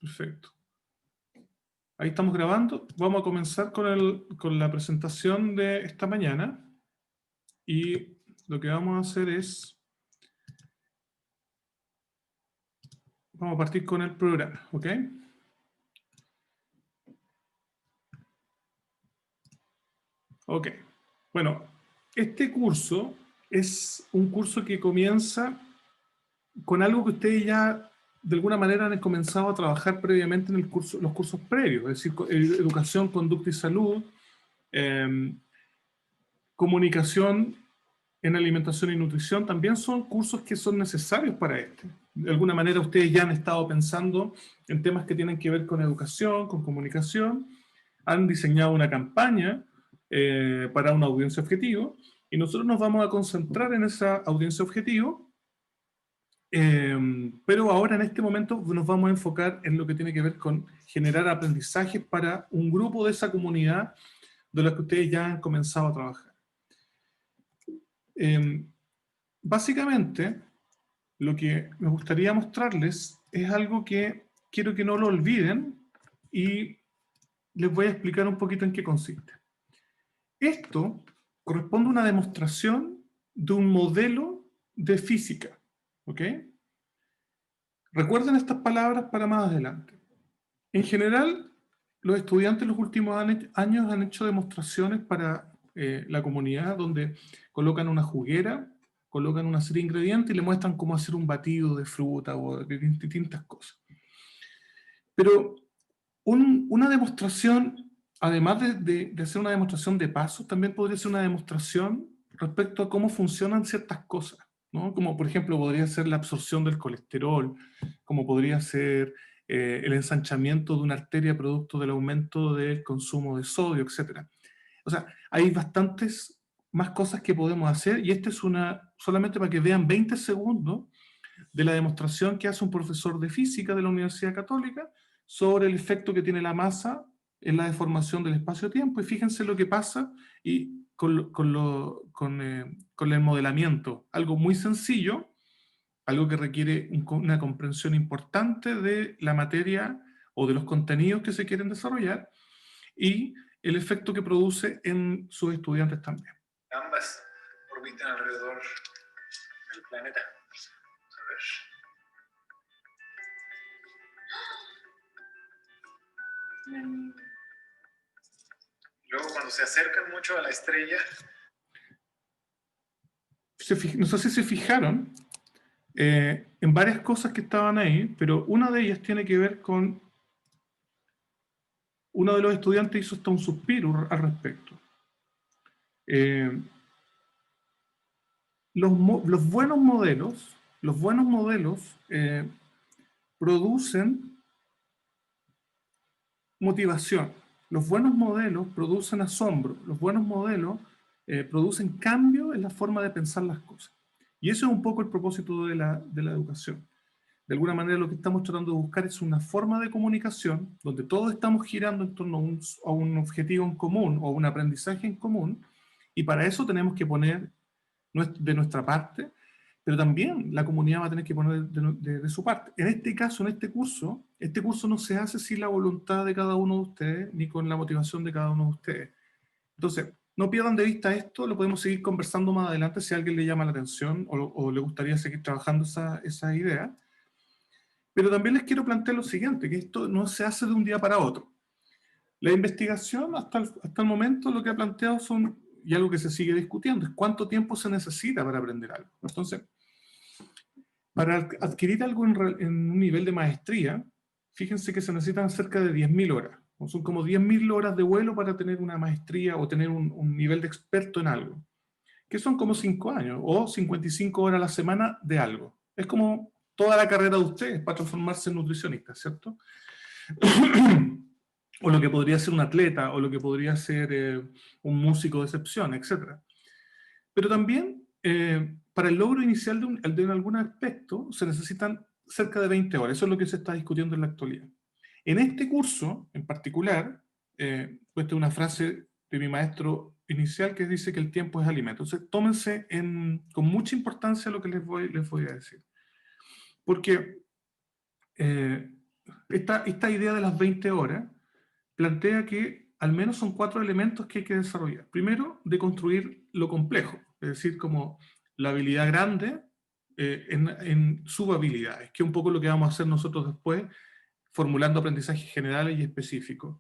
Perfecto. Ahí estamos grabando. Vamos a comenzar con la presentación de esta mañana. Y lo que vamos a hacer es... Vamos a partir con el programa, ¿ok? Ok. Bueno, este curso es un curso que comienza con algo que ustedes ya de alguna manera han comenzado a trabajar previamente en los cursos previos, es decir, educación, conducta y salud, comunicación en alimentación y nutrición, también son cursos que son necesarios para este. De alguna manera ustedes ya han estado pensando en temas que tienen que ver con educación, con comunicación, han diseñado una campaña para una audiencia objetivo, y nosotros nos vamos a concentrar en esa audiencia objetivo, pero ahora en este momento nos vamos a enfocar en lo que tiene que ver con generar aprendizajes para un grupo de esa comunidad de la que ustedes ya han comenzado a trabajar. Básicamente, lo que me gustaría mostrarles es algo que quiero que no lo olviden y les voy a explicar un poquito en qué consiste. Esto corresponde a una demostración de un modelo de física, ¿ok? Recuerden estas palabras para más adelante. En general, los estudiantes los últimos años han hecho demostraciones para la comunidad donde colocan una juguera, colocan una serie de ingredientes y le muestran cómo hacer un batido de fruta o de distintas cosas. Pero una demostración, además de hacer una demostración de pasos, también podría ser una demostración respecto a cómo funcionan ciertas cosas, ¿no? Como por ejemplo podría ser la absorción del colesterol, como podría ser el ensanchamiento de una arteria producto del aumento del consumo de sodio, etc. O sea, hay bastantes más cosas que podemos hacer, y esta es una, solamente para que vean 20 segundos de la demostración que hace un profesor de física de la Universidad Católica sobre el efecto que tiene la masa en la deformación del espacio-tiempo, y fíjense lo que pasa y con el modelamiento. Algo muy sencillo, algo que requiere una comprensión importante de la materia o de los contenidos que se quieren desarrollar, y el efecto que produce en sus estudiantes también. Ambas orbitan alrededor del planeta. Vamos a ver. Luego, cuando se acercan mucho a la estrella... No sé si se fijaron en varias cosas que estaban ahí, pero una de ellas tiene que ver con... Uno de los estudiantes hizo hasta un suspiro al respecto. Los buenos modelos producen motivación. Los buenos modelos producen asombro. Los buenos modelos producen cambio en la forma de pensar las cosas. Y eso es un poco el propósito de la educación. De alguna manera lo que estamos tratando de buscar es una forma de comunicación donde todos estamos girando en torno a un objetivo en común o un aprendizaje en común, y para eso tenemos que poner de nuestra parte, pero también la comunidad va a tener que poner de su parte. En este caso, en este curso no se hace sin la voluntad de cada uno de ustedes, ni con la motivación de cada uno de ustedes. Entonces, no pierdan de vista esto, lo podemos seguir conversando más adelante si a alguien le llama la atención o le gustaría seguir trabajando esa idea. Pero también les quiero plantear lo siguiente, que esto no se hace de un día para otro. La investigación hasta el momento lo que ha planteado son, y algo que se sigue discutiendo, es cuánto tiempo se necesita para aprender algo. Entonces, para adquirir algo en un nivel de maestría, fíjense que se necesitan cerca de 10.000 horas. Son como 10.000 horas de vuelo para tener una maestría o tener un nivel de experto en algo, que son como 5 años, o 55 horas a la semana de algo. Es como toda la carrera de ustedes para transformarse en nutricionista, ¿cierto? O lo que podría ser un atleta, o lo que podría ser un músico de excepción, etc. Pero también, para el logro inicial de algún aspecto, se necesitan cerca de 20 horas. Eso es lo que se está discutiendo en la actualidad. En este curso, en particular, esta es una frase de mi maestro inicial que dice que el tiempo es alimento. Entonces, tómense con mucha importancia lo que les voy a decir. Porque esta idea de las 20 horas plantea que al menos son 4 elementos que hay que desarrollar. Primero, de construir lo complejo, es decir, como la habilidad grande en subhabilidades, que es un poco lo que vamos a hacer nosotros después, formulando aprendizajes generales y específicos.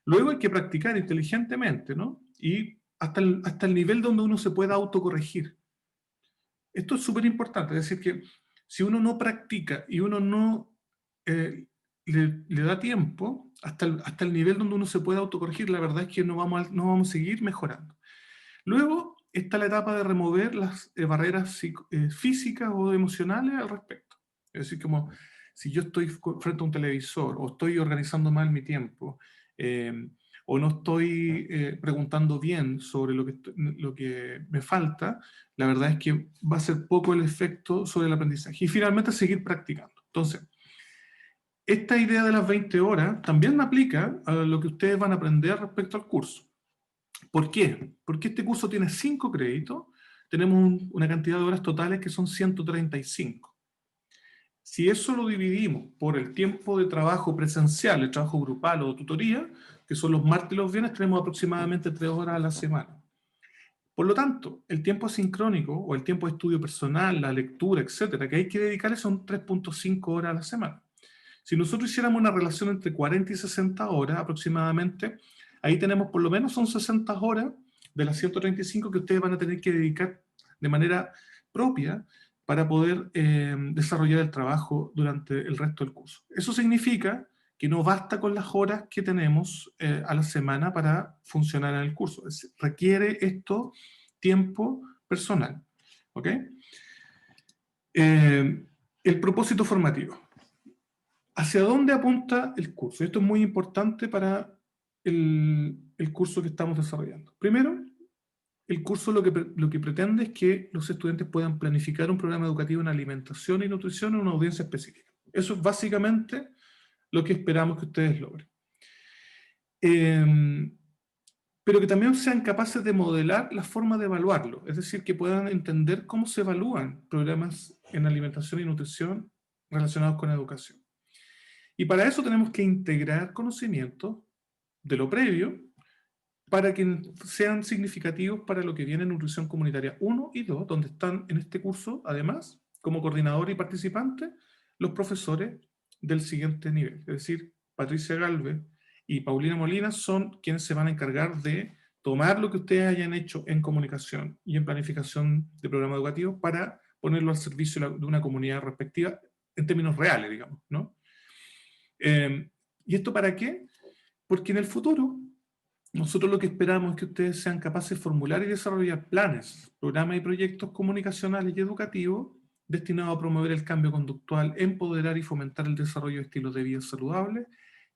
Luego hay que practicar inteligentemente, ¿no? Y hasta el nivel donde uno se pueda autocorregir. Esto es súper importante, es decir, que si uno no practica y uno no le da tiempo, hasta el nivel donde uno se puede autocorregir, la verdad es que no vamos a seguir mejorando. Luego está la etapa de remover las barreras físicas o emocionales al respecto. Es decir, como si yo estoy frente a un televisor o estoy organizando mal mi tiempo, o no estoy preguntando bien sobre lo que me falta, la verdad es que va a ser poco el efecto sobre el aprendizaje. Y finalmente seguir practicando. Entonces, esta idea de las 20 horas también aplica a lo que ustedes van a aprender respecto al curso. ¿Por qué? Porque este curso tiene 5 créditos, tenemos una cantidad de horas totales que son 135. Si eso lo dividimos por el tiempo de trabajo presencial, el trabajo grupal o tutoría, que son los martes y los viernes, tenemos aproximadamente 3 horas a la semana. Por lo tanto, el tiempo asincrónico o el tiempo de estudio personal, la lectura, etcétera, que hay que dedicarle son 3.5 horas a la semana. Si nosotros hiciéramos una relación entre 40 y 60 horas aproximadamente, ahí tenemos por lo menos son 60 horas de las 135 que ustedes van a tener que dedicar de manera propia para poder desarrollar el trabajo durante el resto del curso. Eso significa que no basta con las horas que tenemos a la semana para funcionar en el curso. Requiere esto tiempo personal. ¿Ok? El propósito formativo. ¿Hacia dónde apunta el curso? Esto es muy importante para el curso que estamos desarrollando. Primero, el curso lo que pretende es que los estudiantes puedan planificar un programa educativo en alimentación y nutrición en una audiencia específica. Eso es básicamente lo que esperamos que ustedes logren. Pero que también sean capaces de modelar la forma de evaluarlo, es decir, que puedan entender cómo se evalúan programas en alimentación y nutrición relacionados con educación. Y para eso tenemos que integrar conocimientos de lo previo para que sean significativos para lo que viene en Nutrición Comunitaria 1 y 2, donde están en este curso, además, como coordinador y participante, los profesores del siguiente nivel. Es decir, Patricia Galvez y Paulina Molina son quienes se van a encargar de tomar lo que ustedes hayan hecho en comunicación y en planificación de programas educativos para ponerlo al servicio de una comunidad respectiva en términos reales, digamos, ¿no? ¿Y esto para qué? Porque en el futuro nosotros lo que esperamos es que ustedes sean capaces de formular y desarrollar planes, programas y proyectos comunicacionales y educativos destinados a promover el cambio conductual, empoderar y fomentar el desarrollo de estilos de vida saludables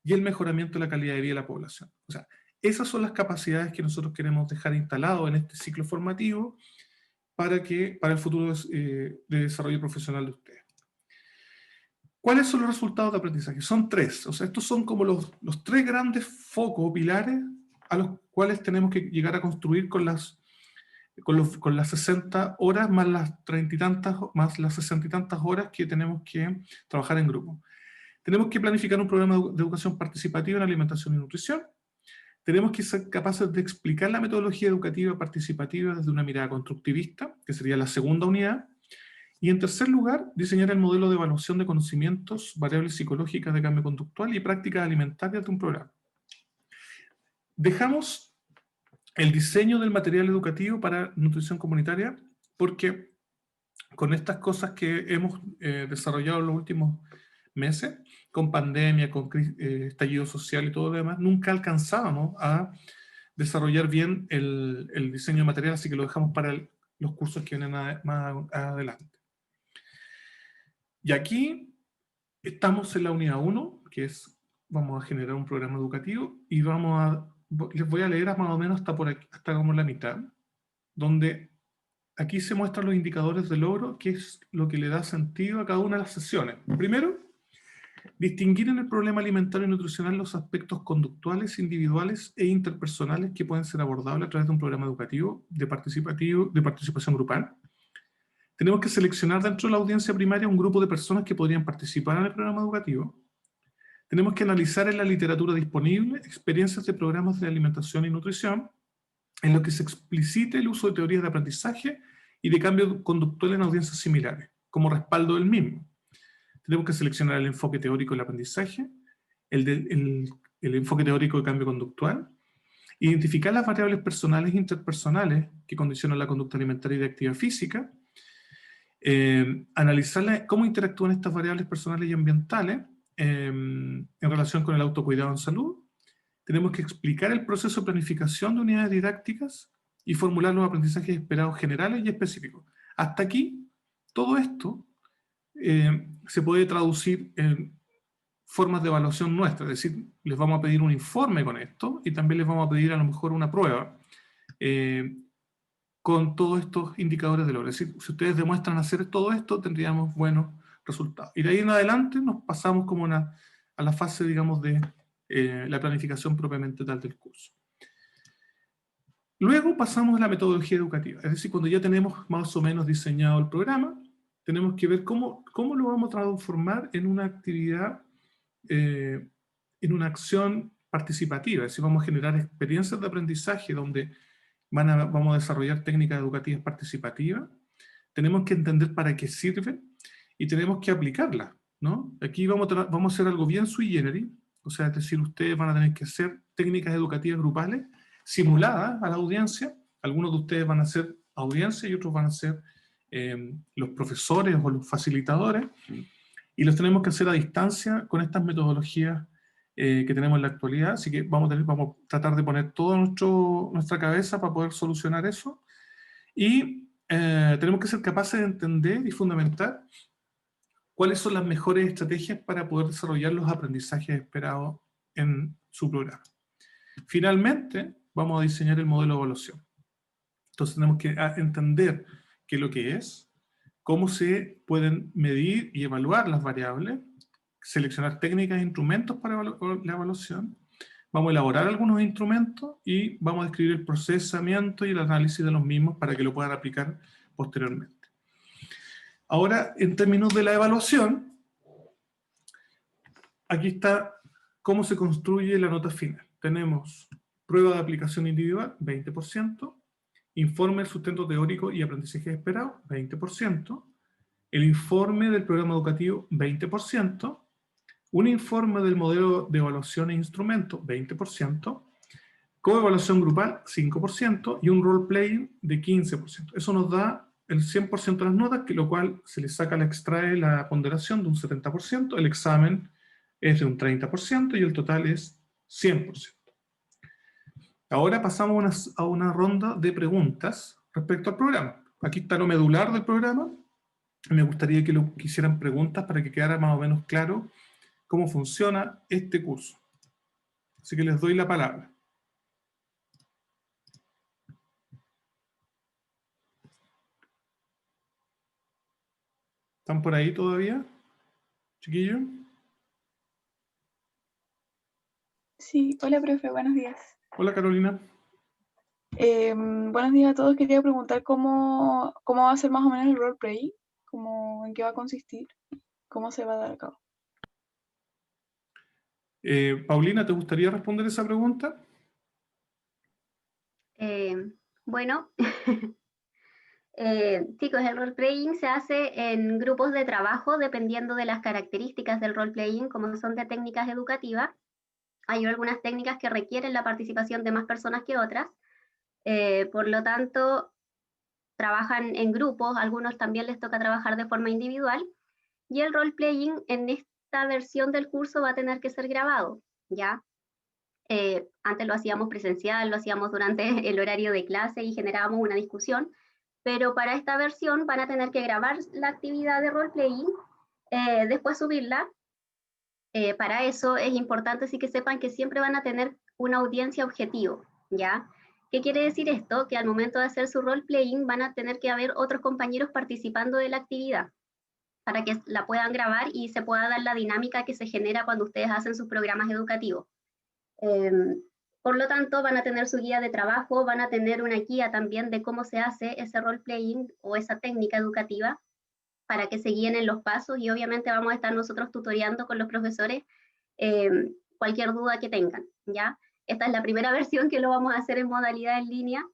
y el mejoramiento de la calidad de vida de la población. O sea, esas son las capacidades que nosotros queremos dejar instalados en este ciclo formativo para el futuro de desarrollo profesional de ustedes. ¿Cuáles son los resultados de aprendizaje? Son 3. O sea, estos son como los 3 grandes focos o pilares a los cuales tenemos que llegar a construir con las 60 horas más las 30 y tantas, más las 60 y tantas horas que tenemos que trabajar en grupo. Tenemos que planificar un programa de educación participativa en alimentación y nutrición. Tenemos que ser capaces de explicar la metodología educativa participativa desde una mirada constructivista, que sería la segunda unidad. Y en tercer lugar, diseñar el modelo de evaluación de conocimientos, variables psicológicas de cambio conductual y prácticas alimentarias de un programa. Dejamos el diseño del material educativo para nutrición comunitaria porque con estas cosas que hemos desarrollado en los últimos meses, con pandemia, con estallido social y todo lo demás, nunca alcanzábamos a desarrollar bien el diseño de material, así que lo dejamos para los cursos que vienen más adelante. Y aquí estamos en la unidad 1, que es, vamos a generar un programa educativo, y les voy a leer más o menos hasta como la mitad, donde aquí se muestran los indicadores de logro, que es lo que le da sentido a cada una de las sesiones. Primero, distinguir en el problema alimentario y nutricional los aspectos conductuales, individuales e interpersonales que pueden ser abordables a través de un programa educativo de participación grupal. Tenemos que seleccionar dentro de la audiencia primaria un grupo de personas que podrían participar en el programa educativo. Tenemos que analizar en la literatura disponible experiencias de programas de alimentación y nutrición en los que se explicite el uso de teorías de aprendizaje y de cambio conductual en audiencias similares, como respaldo del mismo. Tenemos que seleccionar el enfoque teórico del aprendizaje, el enfoque teórico de cambio conductual, identificar las variables personales e interpersonales que condicionan la conducta alimentaria y de actividad física, analizar cómo interactúan estas variables personales y ambientales en relación con el autocuidado en salud. Tenemos que explicar el proceso de planificación de unidades didácticas y formular los aprendizajes esperados generales y específicos. Hasta aquí, todo esto se puede traducir en formas de evaluación nuestra, es decir, les vamos a pedir un informe con esto y también les vamos a pedir a lo mejor una prueba con todos estos indicadores de logro. Es decir, si ustedes demuestran hacer todo esto, tendríamos buenos resultados. Y de ahí en adelante nos pasamos como a la fase, digamos, de la planificación propiamente tal del curso. Luego pasamos a la metodología educativa, es decir, cuando ya tenemos más o menos diseñado el programa, tenemos que ver cómo lo vamos a transformar en una actividad, en una acción participativa, es decir, vamos a generar experiencias de aprendizaje donde vamos a desarrollar técnicas educativas participativas, tenemos que entender para qué sirven y tenemos que aplicarlas, ¿no? Aquí vamos a hacer algo bien sui generis, o sea, es decir, ustedes van a tener que hacer técnicas educativas grupales simuladas a la audiencia, algunos de ustedes van a ser audiencia y otros van a ser los profesores o los facilitadores, y los tenemos que hacer a distancia con estas metodologías que tenemos en la actualidad, así que vamos a tratar de poner toda nuestra cabeza para poder solucionar eso, y tenemos que ser capaces de entender y fundamentar cuáles son las mejores estrategias para poder desarrollar los aprendizajes esperados en su programa. Finalmente, vamos a diseñar el modelo de evaluación. Entonces tenemos que entender qué es lo que es, cómo se pueden medir y evaluar las variables, seleccionar técnicas e instrumentos para la evaluación, vamos a elaborar algunos instrumentos y vamos a describir el procesamiento y el análisis de los mismos para que lo puedan aplicar posteriormente. Ahora, en términos de la evaluación, aquí está cómo se construye la nota final. Tenemos prueba de aplicación individual, 20%, informe del sustento teórico y aprendizaje esperado, 20%, el informe del programa educativo, 20%, un informe del modelo de evaluación e instrumento, 20%, coevaluación grupal, 5%, y un role-playing de 15%. Eso nos da el 100% de las notas, que lo cual se le saca, le extrae la ponderación de un 70%, el examen es de un 30% y el total es 100%. Ahora pasamos a una ronda de preguntas respecto al programa. Aquí está lo medular del programa. Me gustaría que lo hicieran preguntas para que quedara más o menos claro cómo funciona este curso. Así que les doy la palabra. ¿Están por ahí todavía, chiquillos? Sí, hola profe, buenos días. Hola Carolina. Buenos días a todos. Quería preguntar cómo va a ser más o menos el roleplay, en qué va a consistir, cómo se va a dar a cabo. Paulina, ¿te gustaría responder esa pregunta? Bueno, chicos, el role-playing se hace en grupos de trabajo dependiendo de las características del role-playing, como son de técnicas educativas. Hay algunas técnicas que requieren la participación de más personas que otras, por lo tanto, trabajan en grupos, a algunos también les toca trabajar de forma individual, y el role-playing en esta versión del curso va a tener que ser grabado, ¿ya? Antes lo hacíamos presencial, lo hacíamos durante el horario de clase y generábamos una discusión, pero para esta versión van a tener que grabar la actividad de role-playing, después subirla. Para eso es importante sí que sepan que siempre van a tener una audiencia objetivo, ¿ya? ¿Qué quiere decir esto? Que al momento de hacer su role-playing van a tener que haber otros compañeros participando de la actividad para que la puedan grabar y se pueda dar la dinámica que se genera cuando ustedes hacen sus programas educativos. Por lo tanto, van a tener su guía de trabajo, van a tener una guía también de cómo se hace ese role-playing o esa técnica educativa para que se guíen en los pasos, y obviamente vamos a estar nosotros tutoreando con los profesores cualquier duda que tengan, ¿ya? Esta es la primera versión que lo vamos a hacer en modalidad en línea,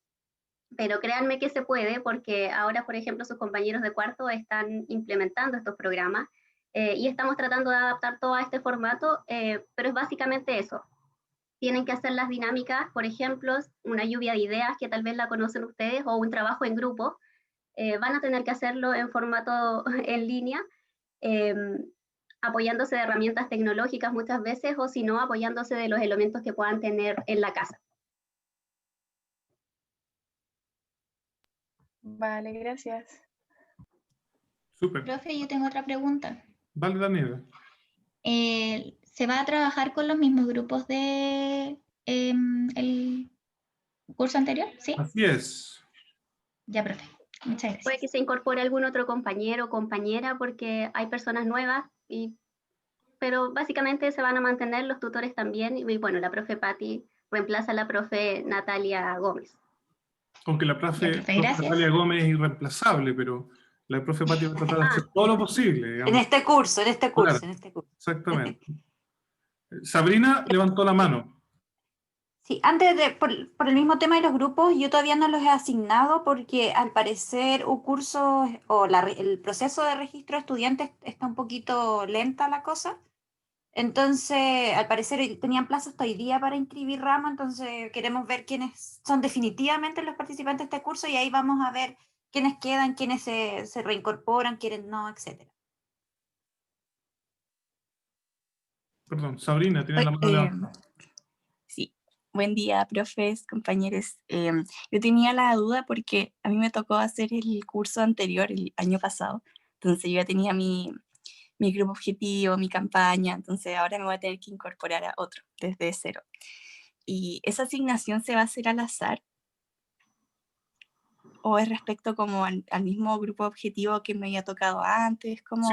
pero créanme que se puede, porque ahora, por ejemplo, sus compañeros de cuarto están implementando estos programas, y estamos tratando de adaptar todo a este formato, pero es básicamente eso. Tienen que hacer las dinámicas, por ejemplo, una lluvia de ideas que tal vez la conocen ustedes, o un trabajo en grupo, van a tener que hacerlo en formato en línea, apoyándose de herramientas tecnológicas muchas veces, o si no, apoyándose de los elementos que puedan tener en la casa. Vale, gracias. Súper. Profe, yo tengo otra pregunta. Vale, Daniela. ¿Se va a trabajar con los mismos grupos de el curso anterior? ¿Sí? Así es. Ya, profe. Muchas Puede gracias. que se incorpore algún otro compañero o compañera, porque hay personas nuevas, pero básicamente se van a mantener los tutores también, y bueno, la profe Patti reemplaza a la profe Natalia Gómez. Aunque la Ya, profe profe, gracias. Natalia Gómez es irreemplazable, pero la profe Pati va a tratar de hacer todo lo posible, digamos. En este curso, Claro. en este curso. Exactamente. Sabrina levantó la mano. Sí, antes de, por el mismo tema de los grupos, yo todavía no los he asignado porque al parecer un curso o el proceso de registro de estudiantes está un poquito lenta la cosa. Entonces, al parecer tenían plazo hasta hoy día para inscribir ramo, entonces queremos ver quiénes son definitivamente los participantes de este curso y ahí vamos a ver quiénes quedan, quiénes se reincorporan, quiénes no, etc. Perdón, Sabrina, tiene la mano levantada. Sí, buen día, profes, compañeros. Yo tenía la duda porque a mí me tocó hacer el curso anterior, el año pasado, entonces yo ya tenía mi grupo objetivo, mi campaña, entonces ahora me voy a tener que incorporar a otro desde cero. ¿Y esa asignación se va a hacer al azar? ¿O es respecto como al mismo grupo objetivo que me había tocado antes? Como...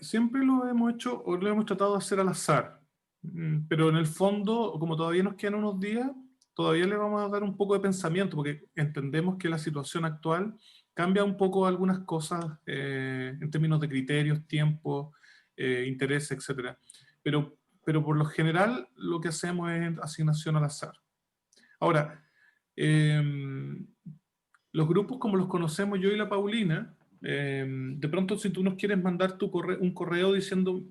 Siempre lo hemos hecho o lo hemos tratado de hacer al azar. Pero en el fondo, como todavía nos quedan unos días, todavía le vamos a dar un poco de pensamiento, porque entendemos que la situación actual cambia un poco algunas cosas en términos de criterios, tiempo, interés, etc. Pero por lo general lo que hacemos es asignación al azar. Ahora, los grupos como los conocemos yo y la Paulina, de pronto si tú nos quieres mandar un correo diciendo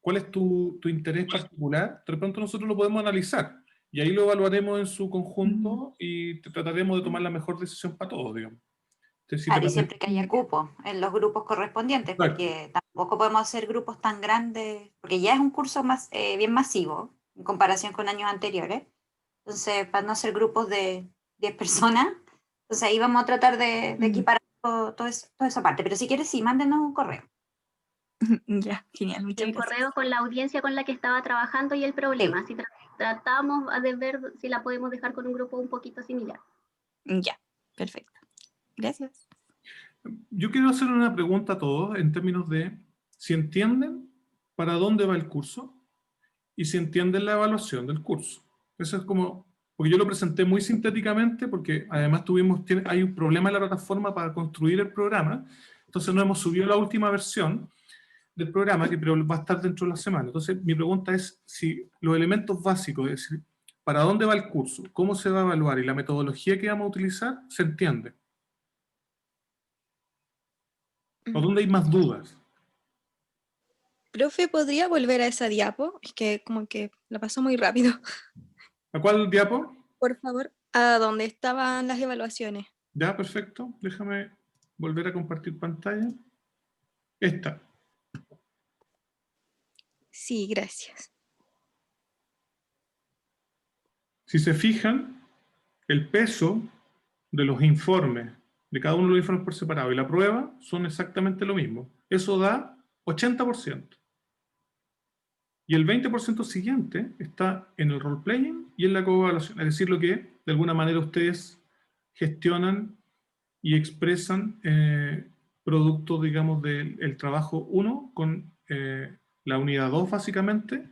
cuál es tu interés particular, de pronto nosotros lo podemos analizar y ahí lo evaluaremos en su conjunto y trataremos de tomar la mejor decisión para todos, digamos. Entonces, si te Claro, y parece- siempre que haya cupo en los grupos correspondientes, Exacto. porque tampoco podemos hacer grupos tan grandes, porque ya es un curso más, bien masivo en comparación con años anteriores. Entonces, para no hacer grupos de 10 personas, entonces ahí vamos a tratar de equiparar toda esa parte. Pero si quieres, sí, mándenos un correo. Ya, genial, muchas Un gracias. correo con la audiencia con la que estaba trabajando y el problema. Así tratamos de ver si la podemos dejar con un grupo un poquito similar. Ya, perfecto. Gracias. Yo quiero hacer una pregunta a todos en términos de si entienden para dónde va el curso y si entienden la evaluación del curso. Eso es como, porque yo lo presenté muy sintéticamente porque además hay un problema en la plataforma para construir el programa, entonces no hemos subido la última versión del programa, pero va a estar dentro de la semana. Entonces mi pregunta es si los elementos básicos, es decir, para dónde va el curso, cómo se va a evaluar y la metodología que vamos a utilizar, se entiende. ¿O dónde hay más dudas? Profe, ¿podría volver a esa diapo? Es que como que la pasó muy rápido. ¿A cuál diapo? Por favor, a donde estaban las evaluaciones. Ya, perfecto. Déjame volver a compartir pantalla. Esta. Sí, gracias. Si se fijan, el peso de los informes, de cada uno de los informes por separado y la prueba son exactamente lo mismo. Eso da 80%. Y el 20% siguiente está en el role-playing y en la coevaluación. Es decir, lo que de alguna manera ustedes gestionan y expresan producto, digamos, del trabajo 1 con la unidad 2, básicamente,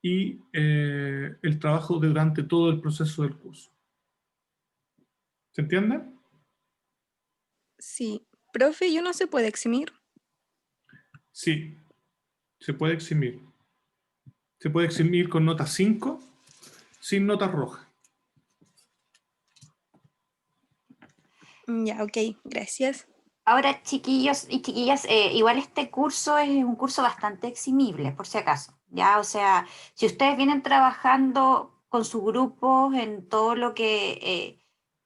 y el trabajo durante todo el proceso del curso. ¿Se entiende? Sí. Profe, ¿y uno se puede eximir? Sí, se puede eximir. Se puede eximir con nota 5, sin nota roja. Ya, ok, gracias. Ahora, chiquillos y chiquillas, igual este curso es un curso bastante eximible, por si acaso, ¿ya? O sea, si ustedes vienen trabajando con su grupo en todo lo que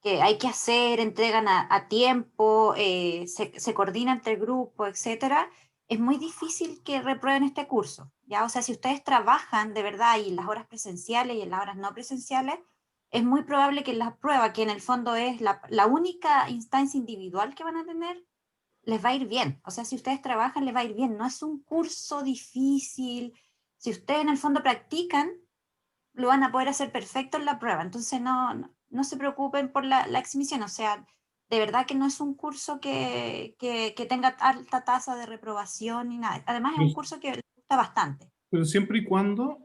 hay que hacer, entregan a tiempo, se coordina entre el grupo, etcétera, es muy difícil que reprueben este curso, ¿ya? O sea, si ustedes trabajan de verdad y en las horas presenciales y en las horas no presenciales, es muy probable que la prueba, que en el fondo es la única instancia individual que van a tener, les va a ir bien. O sea, si ustedes trabajan, les va a ir bien. No es un curso difícil. Si ustedes en el fondo practican, lo van a poder hacer perfecto en la prueba. Entonces, no se preocupen por la exhibición. O sea, de verdad que no es un curso que tenga alta tasa de reprobación ni nada. Además, es un curso que les gusta bastante. Pero siempre y cuando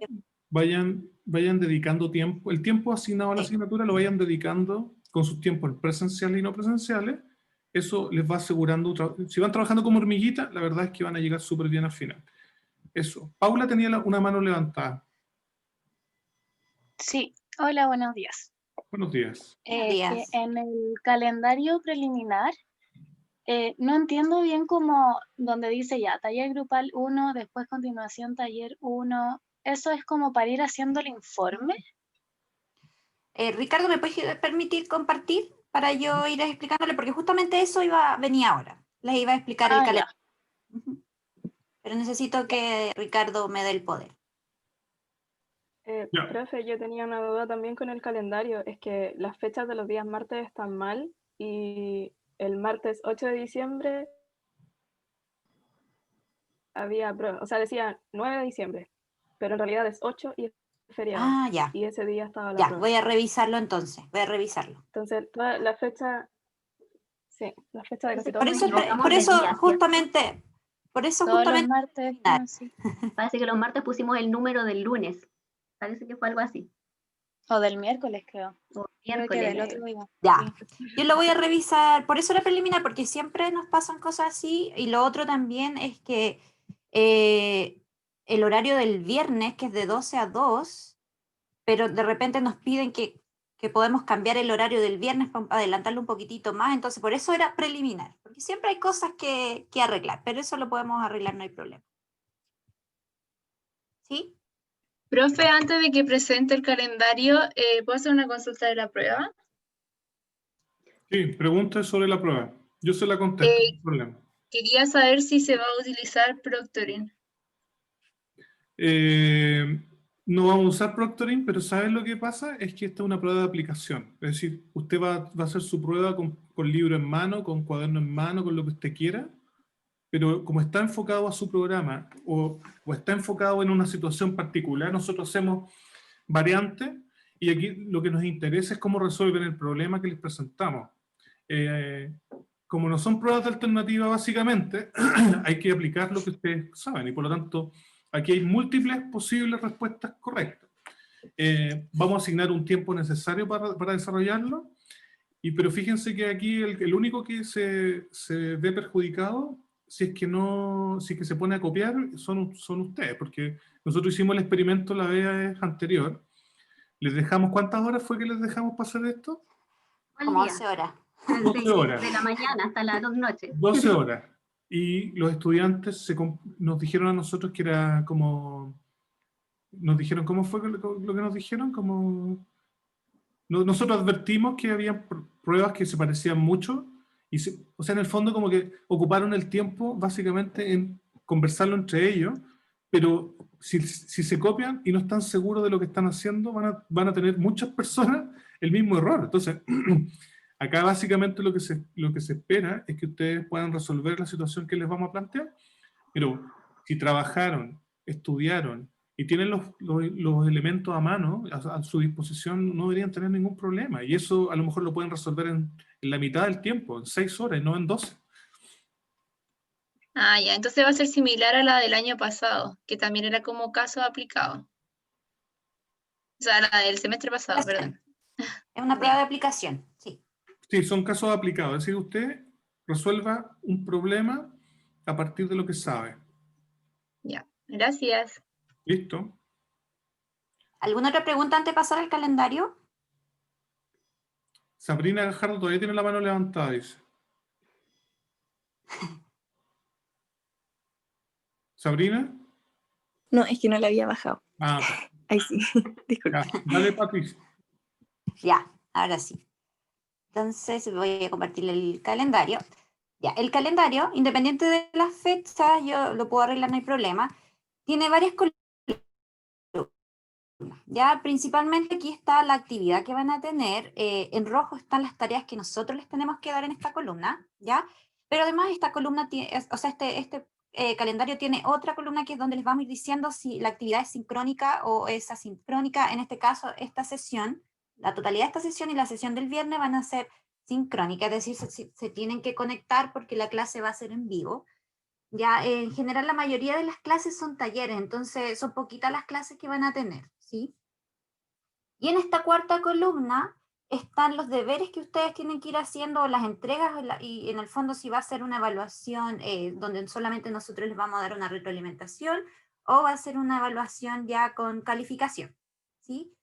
vayan dedicando tiempo, el tiempo asignado a la Sí. asignatura lo vayan dedicando con sus tiempos presenciales y no presenciales. Eso les va asegurando, si van trabajando como hormiguita, la verdad es que van a llegar súper bien al final. Eso. Paula tenía una mano levantada. Sí, hola, buenos días. Buenos días. Buenos Que días. en el calendario preliminar no entiendo bien como donde dice ya taller grupal 1, después continuación taller 1. ¿Eso es como para ir haciendo el informe? Ricardo, ¿me puedes permitir compartir para yo ir explicándole? Porque justamente eso venía ahora. Les iba a explicar el Ah, ya. calendario. Ujú. Pero necesito que Ricardo me dé el poder. Ya. Profe, yo tenía una duda también con el calendario. Es que las fechas de los días martes están mal y el martes 8 de diciembre había prueba. O sea, decía 9 de diciembre, pero en realidad es 8 y es feriado. Ah, ya. Y ese día estaba la Ya, prueba. voy a revisarlo entonces. Voy a revisarlo. Entonces, toda la fecha, sí, la fecha de casi todos Por los eso, días. por eso justamente, Todos los martes. Sí. Parece que los martes pusimos el número del lunes. Parece que fue algo así. O del miércoles, creo. O Creo que miércoles. del otro día. Ya, yo lo voy a revisar, por eso era preliminar, porque siempre nos pasan cosas así, y lo otro también es que el horario del viernes, que es de 12 a 2, pero de repente nos piden que podemos cambiar el horario del viernes para adelantarlo un poquitito más, entonces por eso era preliminar, porque siempre hay cosas que arreglar, pero eso lo podemos arreglar, no hay problema. ¿Sí? Profe, antes de que presente el calendario, ¿puedo hacer una consulta de la prueba? Sí, pregunta sobre la prueba. Yo se la contesto, no hay problema. Quería saber si se va a utilizar proctoring. No vamos a usar proctoring, pero ¿sabes lo que pasa? Es que esta es una prueba de aplicación. Es decir, usted va a hacer su prueba con libro en mano, con cuaderno en mano, con lo que usted quiera, pero como está enfocado a su programa o está enfocado en una situación particular, nosotros hacemos variantes y aquí lo que nos interesa es cómo resuelven el problema que les presentamos. Como no son pruebas de alternativa básicamente, hay que aplicar lo que ustedes saben y por lo tanto aquí hay múltiples posibles respuestas correctas. Vamos a asignar un tiempo necesario para desarrollarlo, pero fíjense que aquí el único que se ve perjudicado si es que se pone a copiar son ustedes, porque nosotros hicimos el experimento la vez anterior. ¿Les dejamos cuántas horas fue que les dejamos pasar esto? Como 11 horas. 12 horas. De la mañana hasta las 2 noches. 12 horas. Y los estudiantes nos dijeron a nosotros que era como... Nos dijeron, ¿cómo fue lo que nos dijeron? Como... Nosotros advertimos que había pruebas que se parecían mucho, o sea, en el fondo como que ocuparon el tiempo básicamente en conversarlo entre ellos, pero si se copian y no están seguros de lo que están haciendo, van a tener muchas personas el mismo error. Entonces, acá básicamente lo que se espera es que ustedes puedan resolver la situación que les vamos a plantear, pero si trabajaron, estudiaron, y tienen los elementos a mano, a su disposición, no deberían tener ningún problema. Y eso a lo mejor lo pueden resolver en la mitad del tiempo, en 6 horas, no en 12. Ah, ya, entonces va a ser similar a la del año pasado, que también era como caso aplicado. O sea, la del semestre pasado, perdón. Es una prueba de aplicación, sí. Sí, son casos aplicados. Es decir, usted resuelva un problema a partir de lo que sabe. Ya, gracias. ¿Listo? ¿Alguna otra pregunta antes de pasar al calendario? Sabrina Gajardo todavía tiene la mano levantada, dice. ¿Sabrina? No, es que no la había bajado. Ah, Ahí sí, disculpe. ya. Dale, Patricia. Ya, ahora sí. Entonces voy a compartir el calendario. Ya, el calendario, independiente de las fechas, yo lo puedo arreglar, no hay problema. Tiene varias columnas. Ya, principalmente aquí está la actividad que van a tener. En rojo están las tareas que nosotros les tenemos que dar en esta columna, ¿ya? Pero además esta columna tiene, o sea, este calendario tiene otra columna que es donde les vamos a ir diciendo si la actividad es sincrónica o es asincrónica. En este caso, esta sesión, la totalidad de esta sesión y la sesión del viernes van a ser sincrónicas, es decir, se tienen que conectar porque la clase va a ser en vivo. Ya, en general la mayoría de las clases son talleres, entonces son poquitas las clases que van a tener, ¿sí? Y en esta cuarta columna están los deberes que ustedes tienen que ir haciendo, las entregas, y en el fondo si va a ser una evaluación donde solamente nosotros les vamos a dar una retroalimentación, o va a ser una evaluación ya con calificación, ¿sí?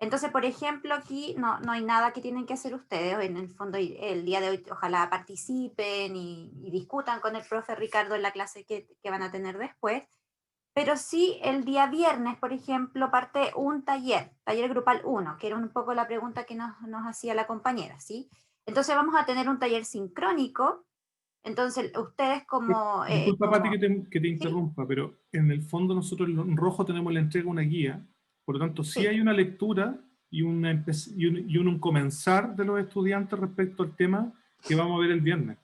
Entonces, por ejemplo, aquí no hay nada que tienen que hacer ustedes. En el fondo, el día de hoy ojalá participen y discutan con el profe Ricardo en la clase que van a tener después. Pero sí, el día viernes, por ejemplo, parte un taller grupal 1, que era un poco la pregunta que nos hacía la compañera, ¿sí? Entonces vamos a tener un taller sincrónico. Entonces, ustedes como... Disculpa, como Pati, que te interrumpa, pero en el fondo nosotros en rojo tenemos la entrega de una guía, por lo tanto sí, Sí. hay una lectura y un comenzar de los estudiantes respecto al tema que vamos a ver el viernes.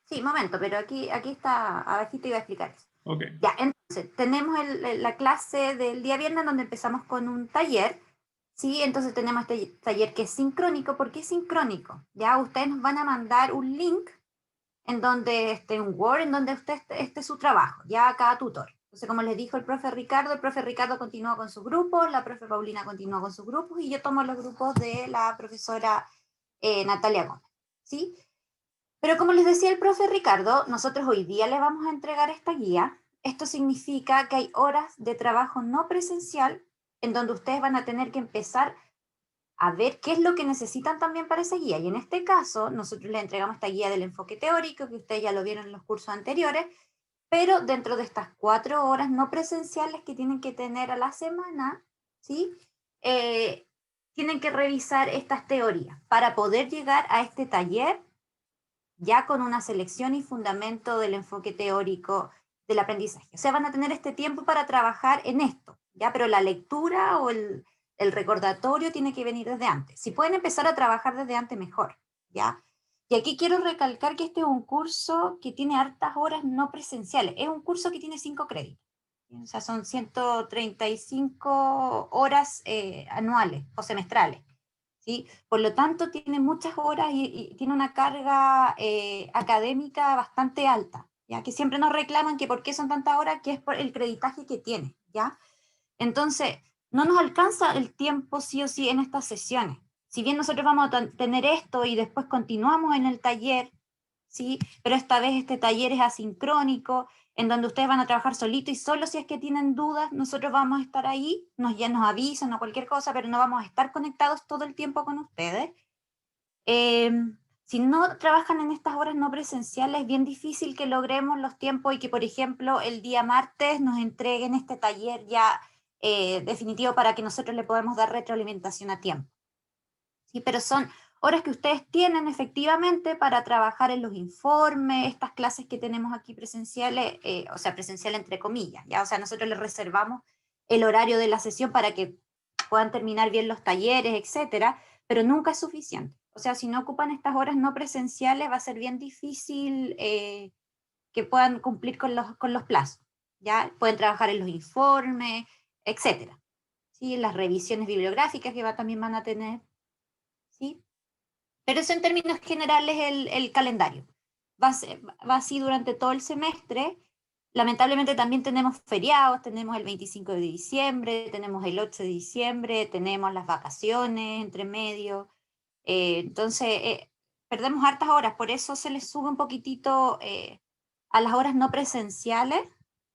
Sí, momento, pero aquí está, abajito iba a explicar eso. Ok. Ya, entonces, tenemos la clase del día viernes donde empezamos con un taller, ¿sí? Entonces tenemos este taller que es sincrónico. ¿Por qué es sincrónico? Ya ustedes nos van a mandar un link en donde esté un Word, en donde esté su trabajo, ya cada tutor. Entonces, como les dijo el profe Ricardo continúa con su grupo, la profe Paulina continúa con sus grupos, y yo tomo los grupos de la profesora Natalia Gómez, ¿sí? Pero como les decía el profe Ricardo, nosotros hoy día les vamos a entregar esta guía. Esto significa que hay horas de trabajo no presencial en donde ustedes van a tener que empezar a ver qué es lo que necesitan también para esa guía. Y en este caso, nosotros les entregamos esta guía del enfoque teórico, que ustedes ya lo vieron en los cursos anteriores, pero dentro de estas 4 horas no presenciales que tienen que tener a la semana, ¿sí? Tienen que revisar estas teorías para poder llegar a este taller ya con una selección y fundamento del enfoque teórico del aprendizaje. O sea, van a tener este tiempo para trabajar en esto, ¿ya? Pero la lectura o el recordatorio tiene que venir desde antes. Si pueden empezar a trabajar desde antes, mejor, ¿ya? Y aquí quiero recalcar que este es un curso que tiene hartas horas no presenciales. Es un curso que tiene 5 créditos. O sea, son 135 horas anuales o semestrales. ¿Sí? Por lo tanto, tiene muchas horas y tiene una carga académica bastante alta, ¿ya? Que siempre nos reclaman que por qué son tantas horas, que es por el creditaje que tiene, ¿ya? Entonces, no nos alcanza el tiempo sí o sí en estas sesiones. Si bien nosotros vamos a tener esto y después continuamos en el taller, ¿sí? Pero esta vez este taller es asincrónico, en donde ustedes van a trabajar solito y solo si es que tienen dudas, nosotros vamos a estar ahí, ya nos avisan o cualquier cosa, pero no vamos a estar conectados todo el tiempo con ustedes. Si no trabajan en estas horas no presenciales, es bien difícil que logremos los tiempos y que, por ejemplo, el día martes nos entreguen este taller ya definitivo para que nosotros le podamos dar retroalimentación a tiempo. ¿Sí? Pero son horas que ustedes tienen efectivamente para trabajar en los informes, estas clases que tenemos aquí presenciales, o sea, presencial entre comillas, ¿ya? O sea, nosotros les reservamos el horario de la sesión para que puedan terminar bien los talleres, etcétera, pero nunca es suficiente. O sea, si no ocupan estas horas no presenciales, va a ser bien difícil que puedan cumplir con los plazos, ¿ya? Pueden trabajar en los informes, etcétera, ¿sí? Las revisiones bibliográficas que también van a tener, ¿sí? Pero eso en términos generales el calendario. Va así durante todo el semestre. Lamentablemente también tenemos feriados, tenemos el 25 de diciembre, tenemos el 8 de diciembre, tenemos las vacaciones entre medio. Entonces, perdemos hartas horas, por eso se les sube un poquitito a las horas no presenciales,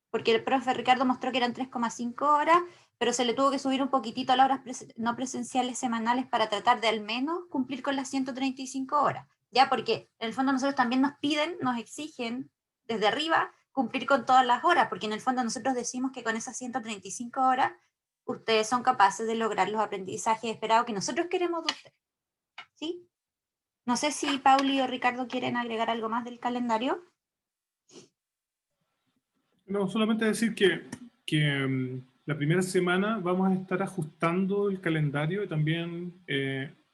porque el profe Ricardo mostró que eran 3,5 horas, pero se le tuvo que subir un poquitito a las horas no presenciales semanales para tratar de al menos cumplir con las 135 horas, ya, porque en el fondo nosotros también nos piden, nos exigen desde arriba cumplir con todas las horas, porque en el fondo nosotros decimos que con esas 135 horas ustedes son capaces de lograr los aprendizajes esperados que nosotros queremos de ustedes, ¿sí? No sé si Pauli o Ricardo quieren agregar algo más del calendario. No, solamente decir que la primera semana vamos a estar ajustando el calendario y también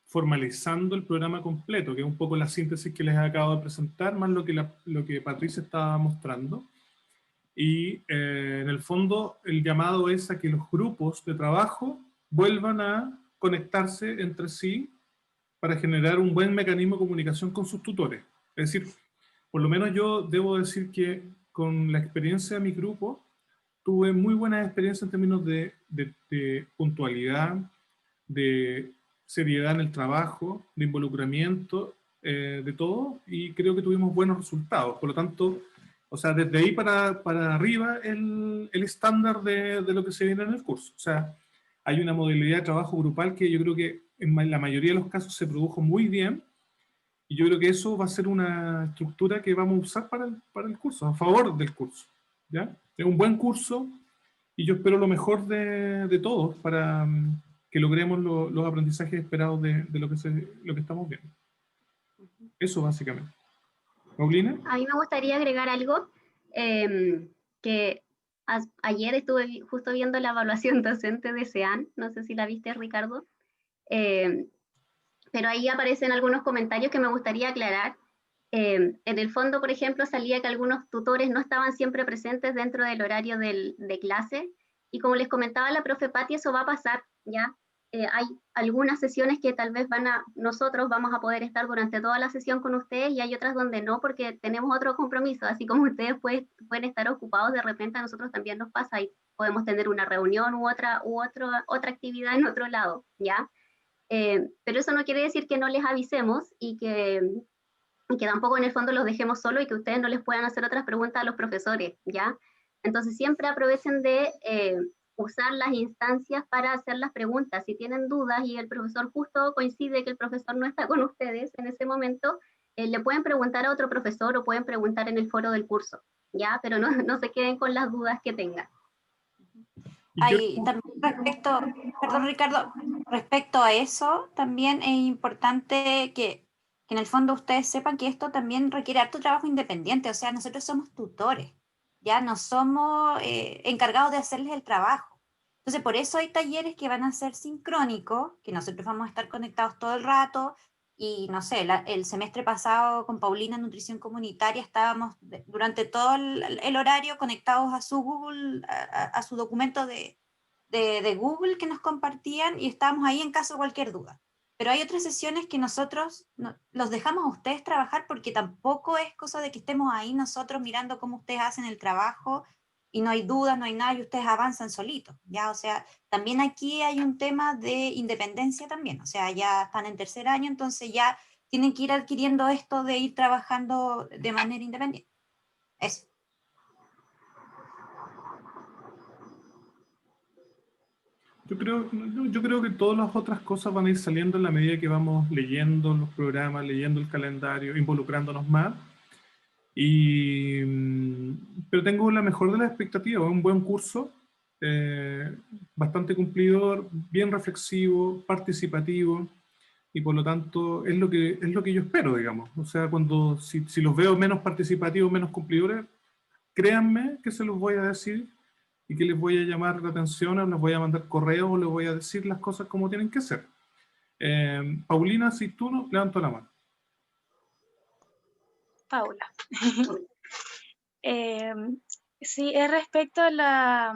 formalizando el programa completo, que es un poco la síntesis que les acabo de presentar, más lo que Patricia estaba mostrando. Y en el fondo el llamado es a que los grupos de trabajo vuelvan a conectarse entre sí para generar un buen mecanismo de comunicación con sus tutores. Es decir, por lo menos yo debo decir que con la experiencia de mi grupo, tuve muy buenas experiencias en términos de puntualidad, de seriedad en el trabajo, de involucramiento, de todo, y creo que tuvimos buenos resultados. Por lo tanto, o sea, desde ahí para arriba el estándar de lo que se viene en el curso. O sea, hay una modalidad de trabajo grupal que yo creo que en la mayoría de los casos se produjo muy bien, y yo creo que eso va a ser una estructura que vamos a usar para el curso, a favor del curso, ¿ya? Es un buen curso, y yo espero lo mejor de todos para que logremos los aprendizajes esperados de lo que estamos viendo. Eso básicamente. ¿Paulina? A mí me gustaría agregar algo, que ayer estuve justo viendo la evaluación docente de SEAN, no sé si la viste, Ricardo, pero ahí aparecen algunos comentarios que me gustaría aclarar. En el fondo, por ejemplo, salía que algunos tutores no estaban siempre presentes dentro del horario de clase, y como les comentaba la profe Patti, eso va a pasar, ¿ya? Hay algunas sesiones que tal vez nosotros vamos a poder estar durante toda la sesión con ustedes, y hay otras donde no, porque tenemos otro compromiso, así como ustedes pueden estar ocupados, de repente a nosotros también nos pasa, y podemos tener una reunión u otra actividad en otro lado, ¿ya? Pero eso no quiere decir que no les avisemos y que tampoco en el fondo los dejemos solos y que ustedes no les puedan hacer otras preguntas a los profesores, ¿ya? Entonces siempre aprovechen de usar las instancias para hacer las preguntas. Si tienen dudas y el profesor justo coincide que el profesor no está con ustedes en ese momento, le pueden preguntar a otro profesor o pueden preguntar en el foro del curso, ¿ya? Pero no se queden con las dudas que tengan. También perdón Ricardo, respecto a eso, también es importante que en el fondo ustedes sepan que esto también requiere harto trabajo independiente, o sea, nosotros somos tutores, ya no somos encargados de hacerles el trabajo. Entonces, por eso hay talleres que van a ser sincrónicos, que nosotros vamos a estar conectados todo el rato, y no sé, el semestre pasado con Paulina en Nutrición Comunitaria estábamos durante todo el horario conectados a su Google, a su documento de Google que nos compartían, y estábamos ahí en caso de cualquier duda. Pero hay otras sesiones que nosotros los dejamos a ustedes trabajar, porque tampoco es cosa de que estemos ahí nosotros mirando cómo ustedes hacen el trabajo y no hay dudas, no hay nada, y ustedes avanzan solitos, ¿ya? O sea, también aquí hay un tema de independencia también, o sea, ya están en tercer año, entonces ya tienen que ir adquiriendo esto de ir trabajando de manera independiente. Eso. Yo creo que todas las otras cosas van a ir saliendo en la medida que vamos leyendo los programas, leyendo el calendario, involucrándonos más. Pero tengo la mejor de las expectativas, un buen curso, bastante cumplidor, bien reflexivo, participativo, y por lo tanto es lo que yo espero, digamos. O sea, si los veo menos participativos, menos cumplidores, créanme que se los voy a decir, y que les voy a llamar la atención, o les voy a mandar correos, o les voy a decir las cosas como tienen que ser. Paulina, si tú no, levanto la mano. Paula. Sí, es respecto a la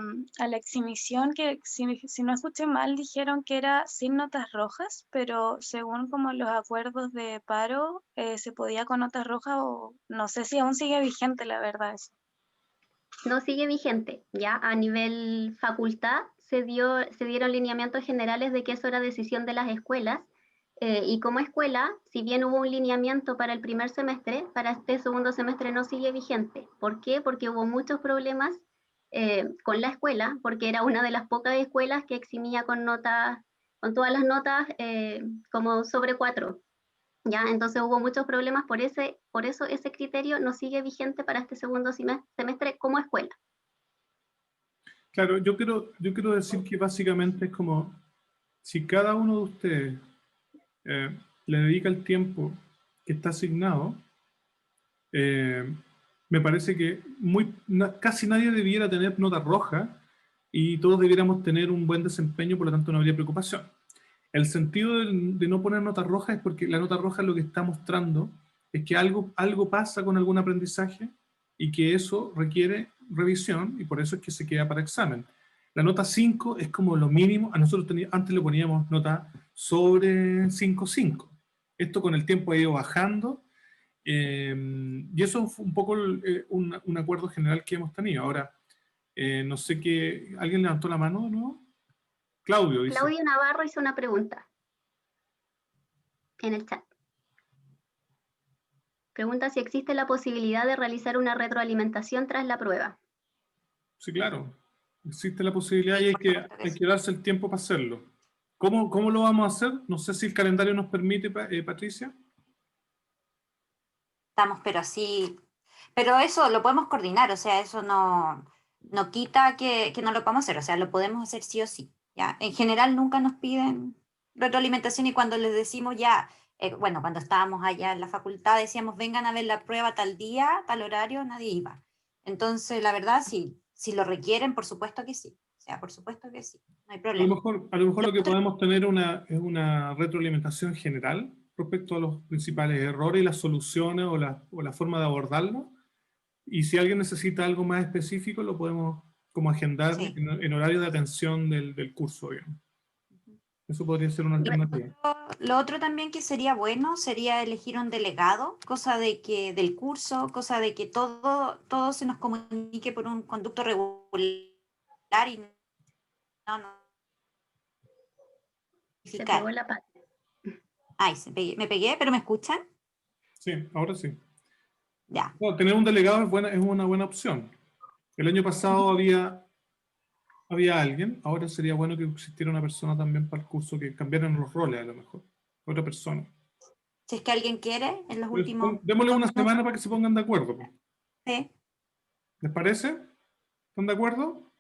exhibición, que si no escuché mal, dijeron que era sin notas rojas, pero según como los acuerdos de paro, se podía con notas rojas, o no sé si aún sigue vigente, la verdad. Eso. No sigue vigente, ya a nivel facultad se dieron lineamientos generales de que eso era decisión de las escuelas, y como escuela, si bien hubo un lineamiento para el primer semestre, para este segundo semestre no sigue vigente. ¿Por qué? Porque hubo muchos problemas con la escuela, porque era una de las pocas escuelas que eximía con notas, con todas las notas como sobre 4. ¿Ya? Entonces hubo muchos problemas, por eso ese criterio no sigue vigente para este segundo semestre como escuela. Claro, yo quiero decir que básicamente es como, si cada uno de ustedes le dedica el tiempo que está asignado, me parece que casi nadie debiera tener nota roja y todos debiéramos tener un buen desempeño, por lo tanto no habría preocupación. El sentido de no poner nota roja es porque la nota roja lo que está mostrando es que algo pasa con algún aprendizaje y que eso requiere revisión y por eso es que se queda para examen. La nota 5 es como lo mínimo. A nosotros antes le poníamos nota sobre 5.5. Esto con el tiempo ha ido bajando y eso fue un poco un acuerdo general que hemos tenido. Ahora, no sé qué... ¿Alguien levantó la mano de nuevo? Claudio dice. Claudio Navarro hizo una pregunta en el chat. Pregunta si existe la posibilidad de realizar una retroalimentación tras la prueba. Sí, claro. Existe la posibilidad y hay que darse el tiempo para hacerlo. ¿Cómo lo vamos a hacer? No sé si el calendario nos permite, Patricia. Estamos, pero eso lo podemos coordinar, o sea, eso no quita que no lo podamos hacer, o sea, lo podemos hacer sí o sí, ¿ya? En general nunca nos piden retroalimentación y cuando les decimos ya, bueno, cuando estábamos allá en la facultad decíamos vengan a ver la prueba tal día, tal horario, nadie iba. Entonces, la verdad, si lo requieren, por supuesto que sí, o sea, por supuesto que sí, no hay problema. A lo mejor lo que podemos tener es una retroalimentación general respecto a los principales errores y las soluciones o la forma de abordarlo. Y si alguien necesita algo más específico, lo podemos como agendar en horario de atención del curso, digamos. Eso podría ser una alternativa. Lo otro también que sería bueno sería elegir un delegado, cosa de que del curso, cosa de que todo se nos comunique por un conducto regular y no. Se pegó la pata. Ay, me pegué, pero ¿me escuchan? Sí, ahora sí. Ya. No, tener un delegado es una buena opción. El año pasado había alguien, ahora sería bueno que existiera una persona también para el curso, que cambiaran los roles a lo mejor. Otra persona. Si es que alguien quiere, en los últimos... Démosle una semana para que se pongan de acuerdo. Sí. ¿Les parece? ¿Están de acuerdo?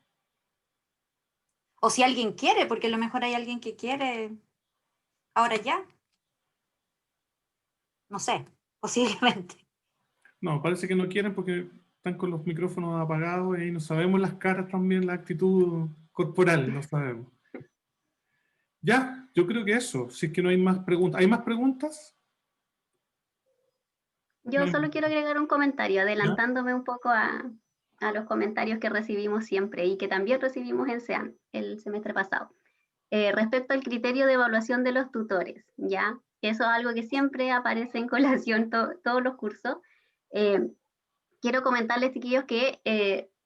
O si alguien quiere, porque a lo mejor hay alguien que quiere ahora ya. No sé, posiblemente. No, parece que no quieren porque están con los micrófonos apagados y no sabemos las caras también, la actitud corporal, no sabemos. Ya, yo creo que eso, si es que no hay más preguntas. ¿Hay más preguntas? Yo solo quiero agregar un comentario, adelantándome un poco a los comentarios que recibimos siempre y que también recibimos en SEAN el semestre pasado. Respecto al criterio de evaluación de los tutores, ¿ya? Eso es algo que siempre aparece en colación todos los cursos. Quiero comentarles, chiquillos, que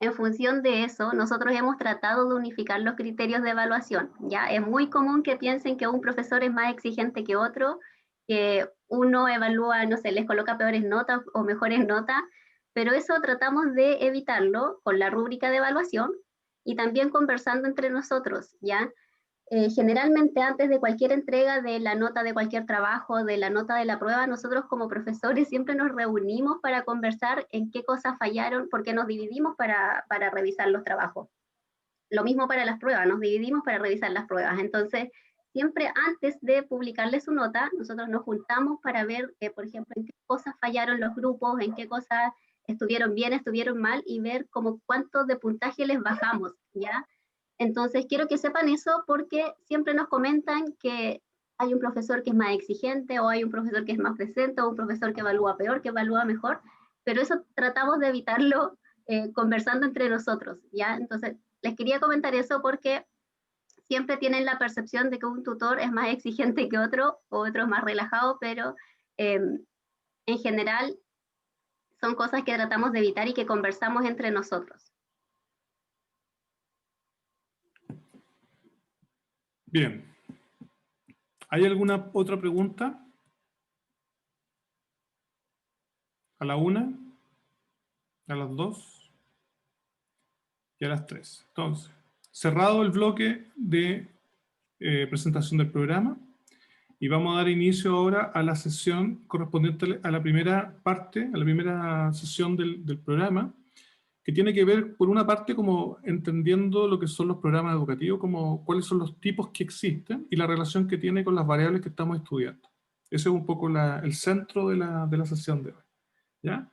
en función de eso, nosotros hemos tratado de unificar los criterios de evaluación, ¿ya? Es muy común que piensen que un profesor es más exigente que otro, que uno evalúa, no sé, les coloca peores notas o mejores notas, pero eso tratamos de evitarlo con la rúbrica de evaluación y también conversando entre nosotros, ¿ya? Generalmente antes de cualquier entrega de la nota de cualquier trabajo, de la nota de la prueba, nosotros como profesores siempre nos reunimos para conversar en qué cosas fallaron, porque nos dividimos para revisar los trabajos. Lo mismo para las pruebas, nos dividimos para revisar las pruebas. Entonces, siempre antes de publicarle su nota, nosotros nos juntamos para ver, por ejemplo, en qué cosas fallaron los grupos, en qué cosas estuvieron bien, estuvieron mal, y ver como cuánto de puntaje les bajamos, ¿ya? Entonces, quiero que sepan eso porque siempre nos comentan que hay un profesor que es más exigente o hay un profesor que es más presente o un profesor que evalúa peor, que evalúa mejor, pero eso tratamos de evitarlo conversando entre nosotros, ¿ya? Entonces, les quería comentar eso porque siempre tienen la percepción de que un tutor es más exigente que otro o otro es más relajado, pero en general son cosas que tratamos de evitar y que conversamos entre nosotros. Bien. ¿Hay alguna otra pregunta? ¿A la 1? ¿A las 2? y a las 3. Entonces, cerrado el bloque de presentación del programa, y vamos a dar inicio ahora a la sesión correspondiente a la primera parte, a la primera sesión del programa, que tiene que ver, por una parte, como entendiendo lo que son los programas educativos, como cuáles son los tipos que existen y la relación que tiene con las variables que estamos estudiando. Ese es un poco el centro de la sesión de hoy. ¿Ya?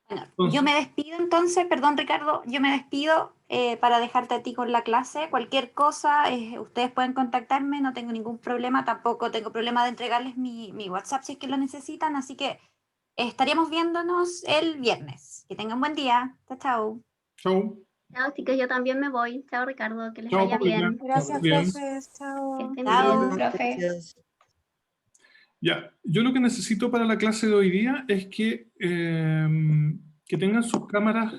Bueno, Entonces, yo me despido entonces, perdón Ricardo, yo me despido para dejarte a ti con la clase. Cualquier cosa, ustedes pueden contactarme, no tengo ningún problema, tampoco tengo problema de entregarles mi WhatsApp si es que lo necesitan, así que estaríamos viéndonos el viernes. Que tengan buen día. Chao, chao. chao. Chao, chicos, yo también me voy. Chao, Ricardo, que les Chao, vaya Paulina. bien. Gracias, Bien. profes. Que Chao. estén Chao, bien. Profe. Ya, yo lo que necesito para la clase de hoy día es que tengan sus cámaras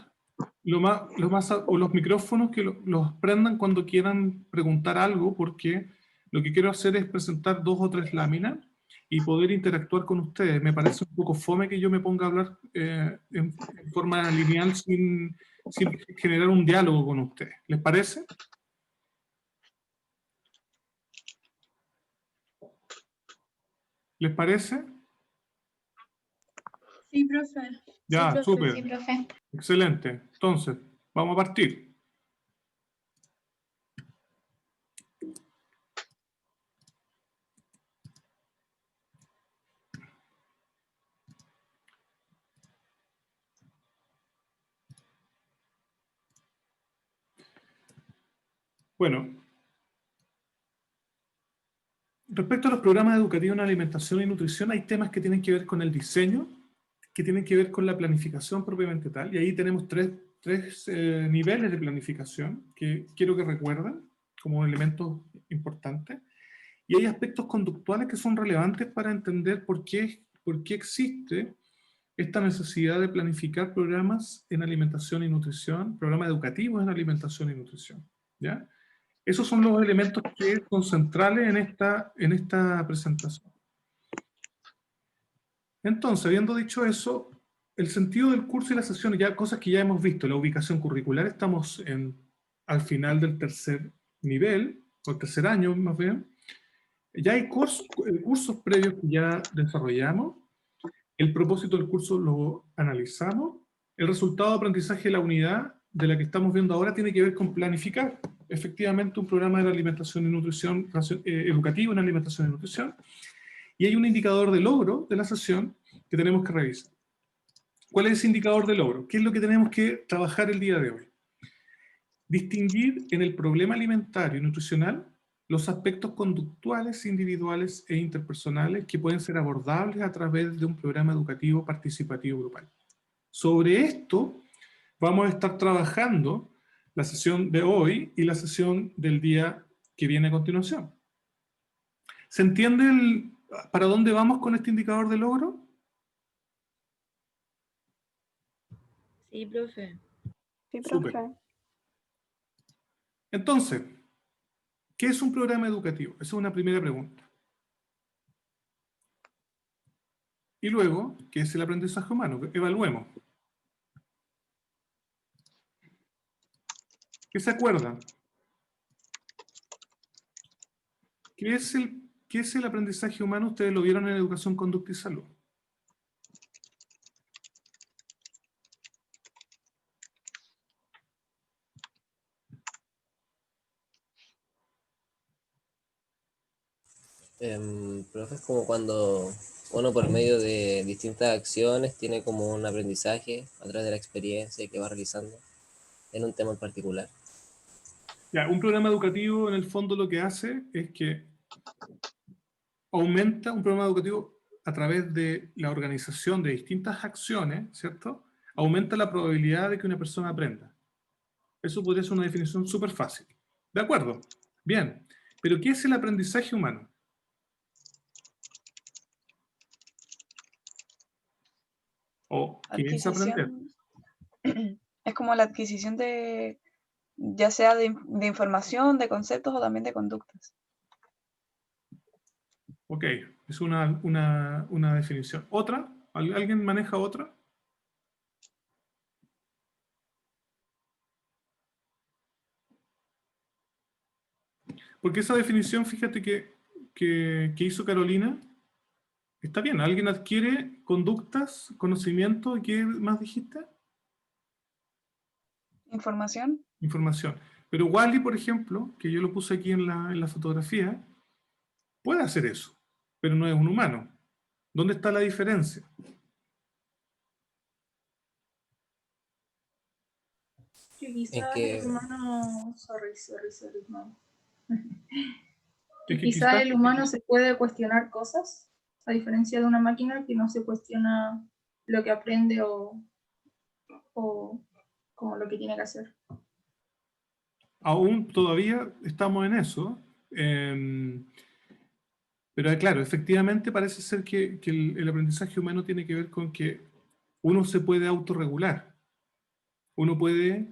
o los micrófonos que los prendan cuando quieran preguntar algo, porque lo que quiero hacer es presentar 2 o 3 láminas y poder interactuar con ustedes. Me parece un poco fome que yo me ponga a hablar en forma lineal sin generar un diálogo con ustedes. ¿Les parece? ¿Les parece? Sí, profe. Ya, profe. súper. Sí, profe. Excelente. Entonces, vamos a partir. Bueno, respecto a los programas educativos en alimentación y nutrición, hay temas que tienen que ver con el diseño, que tienen que ver con la planificación propiamente tal, y ahí tenemos tres niveles de planificación que quiero que recuerden como elementos importantes, y hay aspectos conductuales que son relevantes para entender por qué existe esta necesidad de planificar programas en alimentación y nutrición, programas educativos en alimentación y nutrición, ¿ya? Esos son los elementos que son centrales en esta presentación. Entonces, habiendo dicho eso, el sentido del curso y la sesión, ya cosas que ya hemos visto, la ubicación curricular, estamos al final del tercer nivel, o el tercer año más bien. Ya hay cursos previos que ya desarrollamos, el propósito del curso lo analizamos, el resultado de aprendizaje de la unidad de la que estamos viendo ahora tiene que ver con planificar efectivamente un programa de alimentación y nutrición educativo en alimentación y nutrición, y hay un indicador de logro de la sesión que tenemos que revisar. ¿Cuál es ese indicador de logro? ¿Qué es lo que tenemos que trabajar el día de hoy? Distinguir en el problema alimentario y nutricional los aspectos conductuales, individuales e interpersonales que pueden ser abordables a través de un programa educativo participativo grupal. Sobre esto vamos a estar trabajando la sesión de hoy y la sesión del día que viene a continuación. ¿Se entiende para dónde vamos con este indicador de logro? Sí, profe. Sí, Súper. profe. Entonces, ¿qué es un programa educativo? Esa es una primera pregunta. Y luego, ¿qué es el aprendizaje humano? Evaluemos. ¿Qué se acuerdan? ¿Qué es el aprendizaje humano? Ustedes lo vieron en Educación, Conducta y Salud. Profe, es como cuando uno por medio de distintas acciones tiene como un aprendizaje a través de la experiencia que va realizando en un tema en particular. Ya, un programa educativo en el fondo lo que hace es que aumenta un programa educativo a través de la organización de distintas acciones, ¿cierto? Aumenta la probabilidad de que una persona aprenda. Eso podría ser una definición súper fácil. ¿De acuerdo? Bien. Pero ¿qué es el aprendizaje humano? ¿O qué es aprender? Es como la adquisición de, ya sea de información, de conceptos o también de conductas. Ok, es una definición. ¿Otra? ¿Alguien maneja otra? Porque esa definición, fíjate que hizo Carolina, está bien. Alguien adquiere conductas, conocimiento, ¿y qué más dijiste? Información. Información. Pero Wally, por ejemplo, que yo lo puse aquí en la fotografía, puede hacer eso, pero no es un humano. ¿Dónde está la diferencia? Que quizás que- el humano, sorry, no. Es que Quizás el humano se puede cuestionar cosas, a diferencia de una máquina que no se cuestiona lo que aprende o como lo que tiene que hacer. aún todavía estamos en eso. Pero claro, efectivamente parece ser que el aprendizaje humano tiene que ver con que uno se puede autorregular. Uno puede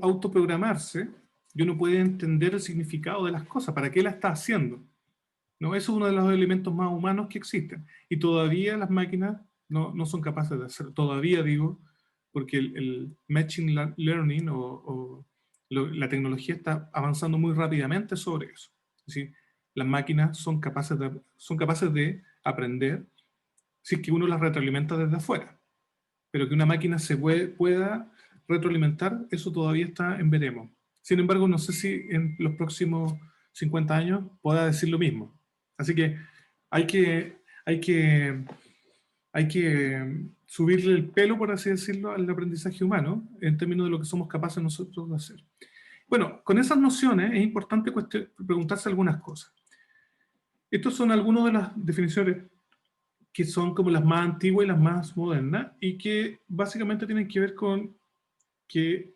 autoprogramarse y uno puede entender el significado de las cosas, para qué la está haciendo. ¿No? Eso es uno de los elementos más humanos que existen. Y todavía las máquinas no son capaces de hacerlo. Todavía digo, porque el Machine Learning la tecnología está avanzando muy rápidamente sobre eso. Es decir, las máquinas son capaces de aprender si es que uno las retroalimenta desde afuera. Pero que una máquina se pueda retroalimentar, eso todavía está en veremos. Sin embargo, no sé si en los próximos 50 años pueda decir lo mismo. Así que hay que subirle el pelo, por así decirlo, al aprendizaje humano, en términos de lo que somos capaces nosotros de hacer. Bueno, con esas nociones es importante preguntarse algunas cosas. Estos son algunas de las definiciones que son como las más antiguas y las más modernas, y que básicamente tienen que ver con que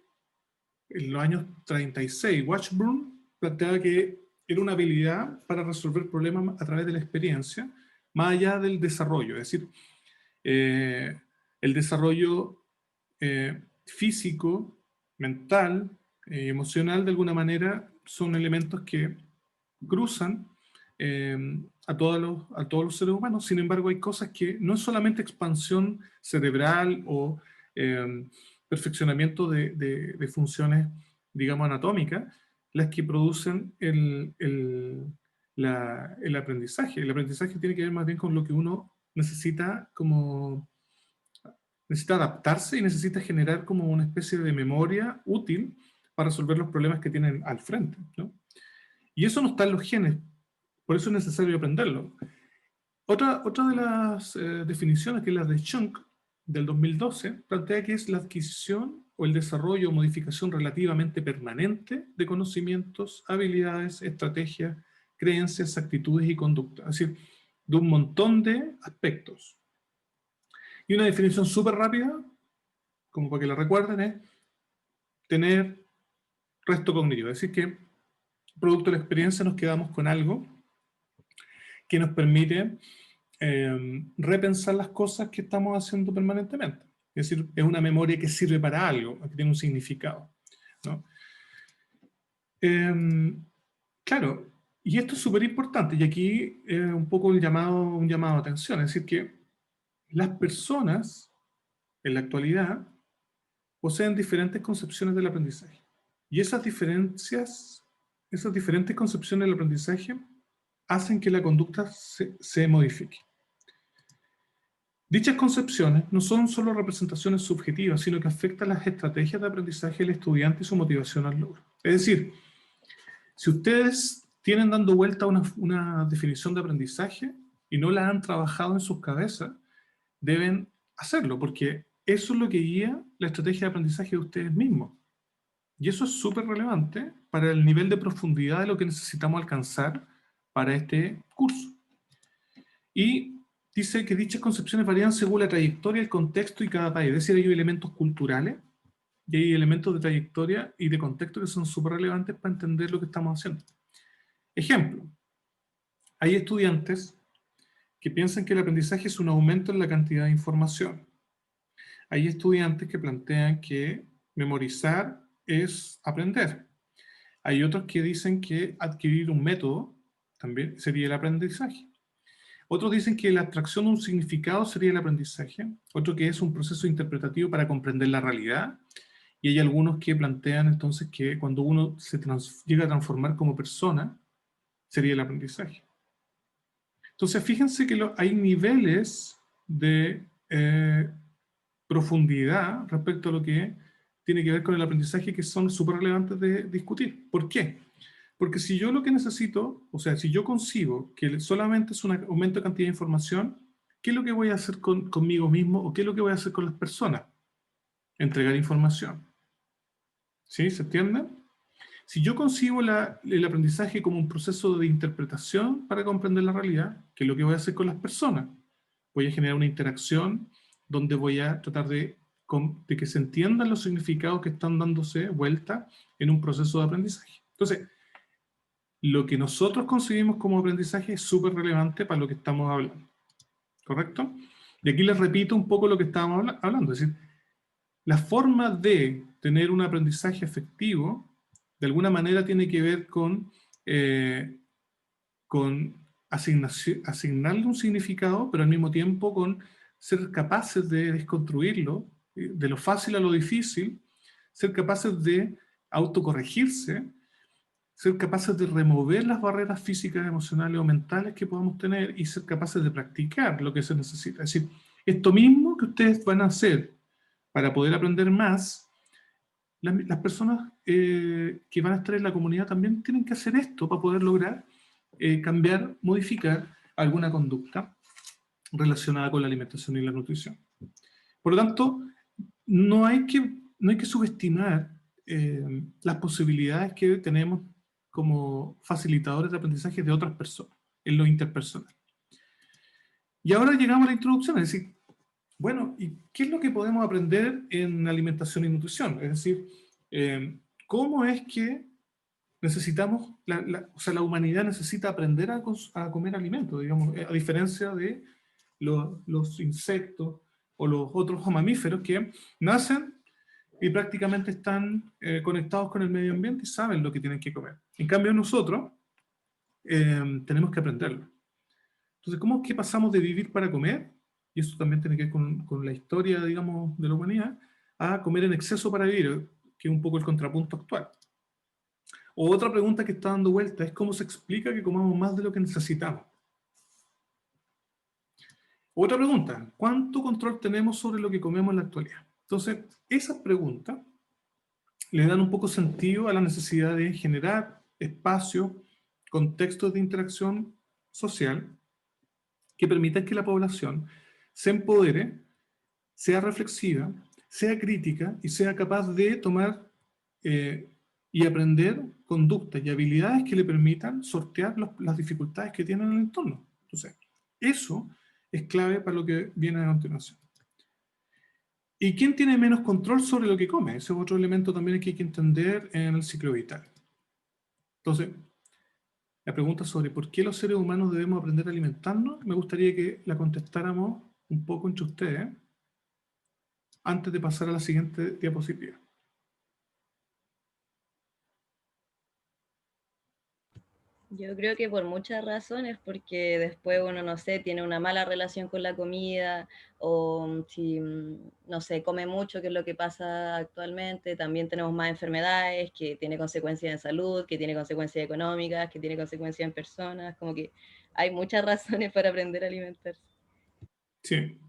en los años 36, Washburn planteaba que era una habilidad para resolver problemas a través de la experiencia, más allá del desarrollo. Es decir, el desarrollo físico, mental, emocional, de alguna manera, son elementos que cruzan a todos los seres humanos. Sin embargo, hay cosas que no es solamente expansión cerebral o perfeccionamiento de funciones, digamos, anatómicas, las que producen el aprendizaje. El aprendizaje tiene que ver más bien con lo que uno necesita necesita adaptarse y necesita generar como una especie de memoria útil para resolver los problemas que tienen al frente, ¿no? Y eso no está en los genes, por eso es necesario aprenderlo. Otra de las definiciones, que es la de Chunk, del 2012, plantea que es la adquisición o el desarrollo o modificación relativamente permanente de conocimientos, habilidades, estrategias, creencias, actitudes y conductas. Es decir, de un montón de aspectos. Y una definición súper rápida, como para que la recuerden, es tener resto cognitivo. Es decir, que producto de la experiencia nos quedamos con algo que nos permite repensar las cosas que estamos haciendo permanentemente. Es decir, es una memoria que sirve para algo, que tiene un significado, ¿no? Claro, y esto es súper importante, y aquí un poco un llamado de atención. Es decir, que las personas en la actualidad poseen diferentes concepciones del aprendizaje. Y esas diferentes concepciones del aprendizaje hacen que la conducta se modifique. Dichas concepciones no son solo representaciones subjetivas, sino que afectan las estrategias de aprendizaje del estudiante y su motivación al logro. Es decir, si ustedes tienen dando vuelta una definición de aprendizaje y no la han trabajado en sus cabezas, deben hacerlo, porque eso es lo que guía la estrategia de aprendizaje de ustedes mismos. Y eso es súper relevante para el nivel de profundidad de lo que necesitamos alcanzar para este curso. Y dice que dichas concepciones varían según la trayectoria, el contexto y cada país. Es decir, hay elementos culturales y hay elementos de trayectoria y de contexto que son súper relevantes para entender lo que estamos haciendo. Ejemplo, hay estudiantes que piensan que el aprendizaje es un aumento en la cantidad de información. Hay estudiantes que plantean que memorizar es aprender. Hay otros que dicen que adquirir un método también sería el aprendizaje. Otros dicen que la abstracción de un significado sería el aprendizaje. Otro que es un proceso interpretativo para comprender la realidad. Y hay algunos que plantean entonces que cuando uno llega a transformar como persona, sería el aprendizaje. Entonces, fíjense que hay niveles de profundidad respecto a lo que tiene que ver con el aprendizaje que son súper relevantes de discutir. ¿Por qué? Porque si yo lo que necesito, o sea, si yo concibo que solamente es un aumento de cantidad de información, ¿qué es lo que voy a hacer conmigo mismo o qué es lo que voy a hacer con las personas? Entregar información. ¿Sí? ¿Se entiende? Si yo concibo el aprendizaje como un proceso de interpretación para comprender la realidad, ¿qué es lo que voy a hacer con las personas? Voy a generar una interacción donde voy a tratar de que se entiendan los significados que están dándose vuelta en un proceso de aprendizaje. Entonces, lo que nosotros concebimos como aprendizaje es súper relevante para lo que estamos hablando. ¿Correcto? Y aquí les repito un poco lo que estábamos hablando. Es decir, la forma de tener un aprendizaje efectivo, de alguna manera tiene que ver con asignarle un significado, pero al mismo tiempo con ser capaces de desconstruirlo, de lo fácil a lo difícil, ser capaces de autocorregirse, ser capaces de remover las barreras físicas, emocionales o mentales que podamos tener y ser capaces de practicar lo que se necesita. Es decir, esto mismo que ustedes van a hacer para poder aprender más, las personas que van a estar en la comunidad también tienen que hacer esto para poder lograr cambiar, modificar alguna conducta relacionada con la alimentación y la nutrición. Por lo tanto, no hay que subestimar las posibilidades que tenemos como facilitadores de aprendizaje de otras personas, en lo interpersonal. Y ahora llegamos a la introducción, es decir, bueno, ¿y qué es lo que podemos aprender en alimentación y nutrición? Es decir, ¿cómo es que necesitamos, o sea, la humanidad necesita aprender a comer alimentos, digamos, a diferencia de los insectos o los otros mamíferos que nacen y prácticamente están conectados con el medio ambiente y saben lo que tienen que comer. En cambio nosotros tenemos que aprenderlo. Entonces, ¿cómo es que pasamos de vivir para comer? Y eso también tiene que ver con la historia, digamos, de la humanidad, a comer en exceso para vivir, que es un poco el contrapunto actual. O otra pregunta que está dando vuelta es cómo se explica que comamos más de lo que necesitamos. Otra pregunta, ¿cuánto control tenemos sobre lo que comemos en la actualidad? Entonces, esas preguntas le dan un poco sentido a la necesidad de generar espacios, contextos de interacción social que permitan que la población se empodere, sea reflexiva, sea crítica y sea capaz de tomar y aprender conductas y habilidades que le permitan sortear las dificultades que tienen en el entorno. Entonces, eso es clave para lo que viene a continuación. ¿Y quién tiene menos control sobre lo que come? Ese es otro elemento también que hay que entender en el ciclo vital. Entonces, la pregunta sobre por qué los seres humanos debemos aprender a alimentarnos, me gustaría que la contestáramos un poco entre ustedes antes de pasar a la siguiente diapositiva. Yo creo que por muchas razones, porque después uno, no sé, tiene una mala relación con la comida, o si, no sé, come mucho, que es lo que pasa actualmente, también tenemos más enfermedades, que tiene consecuencias en salud, que tiene consecuencias económicas, que tiene consecuencias en personas, como que hay muchas razones para aprender a alimentarse. Sí,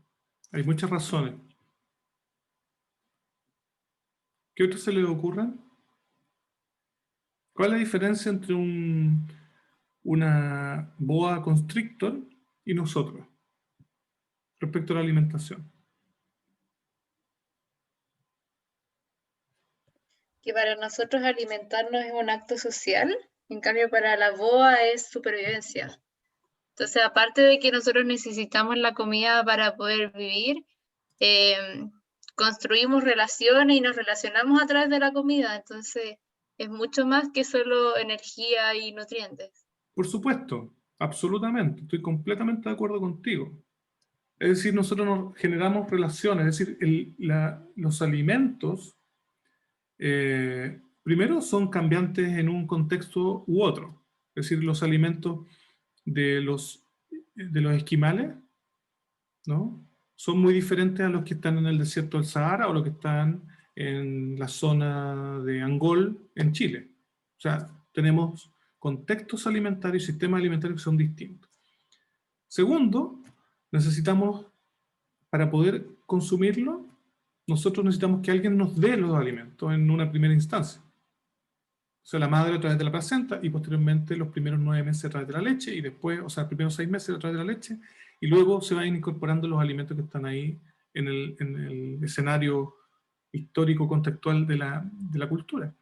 hay muchas razones. ¿Qué otros se les ocurren? ¿Cuál es la diferencia entre una boa constrictor y nosotros respecto a la alimentación? Que para nosotros alimentarnos es un acto social, en cambio para la boa es supervivencia. Entonces, aparte de que nosotros necesitamos la comida para poder vivir, construimos relaciones y nos relacionamos a través de la comida. Entonces, es mucho más que solo energía y nutrientes. Por supuesto, absolutamente. Estoy completamente de acuerdo contigo. Es decir, nosotros nos generamos relaciones. Es decir, los alimentos, primero, son cambiantes en un contexto u otro. Es decir, los alimentos de los esquimales, ¿no?, son muy diferentes a los que están en el desierto del Sahara o los que están en la zona de Angol, en Chile. O sea, tenemos contextos alimentarios y sistemas alimentarios que son distintos. Segundo, necesitamos, para poder consumirlo, nosotros necesitamos que alguien nos dé los alimentos en una primera instancia. O sea, la madre a través de la placenta y posteriormente los primeros 9 meses a través de la leche y después, o sea, los primeros 6 meses a través de la leche y luego se van incorporando los alimentos que están ahí en el escenario histórico contextual de la cultura.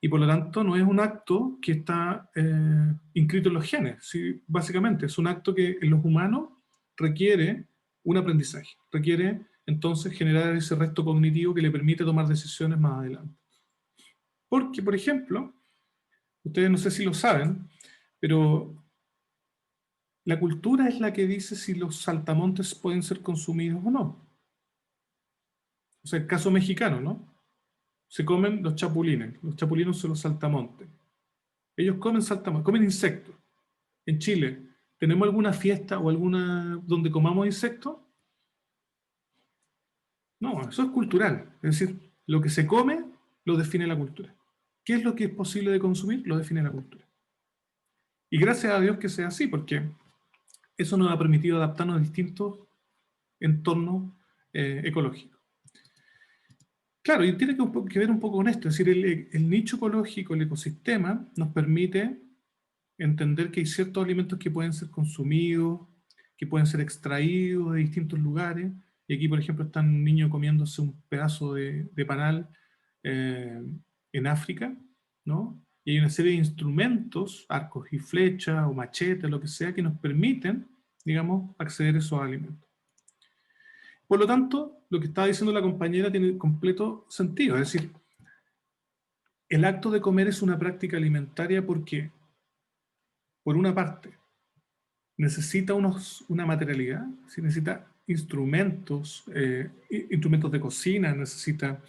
Y por lo tanto no es un acto que está inscrito en los genes, ¿sí? Básicamente es un acto que en los humanos requiere un aprendizaje, requiere entonces generar ese resto cognitivo que le permite tomar decisiones más adelante. Porque, por ejemplo, ustedes no sé si lo saben, pero la cultura es la que dice si los saltamontes pueden ser consumidos o no. O sea, el caso mexicano, ¿no? Se comen los chapulines son los saltamontes. Ellos comen saltamontes, comen insectos. En Chile, ¿tenemos alguna fiesta o alguna donde comamos insectos? No, eso es cultural. Es decir, lo que se come lo define la cultura. ¿Qué es lo que es posible de consumir? Lo define la cultura. Y gracias a Dios que sea así, porque eso nos ha permitido adaptarnos a distintos entornos ecológicos. Claro, y tiene que ver un poco con esto, es decir, el nicho ecológico, el ecosistema, nos permite entender que hay ciertos alimentos que pueden ser consumidos, que pueden ser extraídos de distintos lugares, y aquí, por ejemplo, está un niño comiéndose un pedazo de panal en África, ¿no? Y hay una serie de instrumentos, arcos y flechas, o machetes, lo que sea, que nos permiten, digamos, acceder a esos alimentos. Por lo tanto, lo que estaba diciendo la compañera tiene completo sentido. Es decir, el acto de comer es una práctica alimentaria porque, por una parte, necesita una materialidad, ¿sí? Necesita instrumentos, instrumentos de cocina, necesita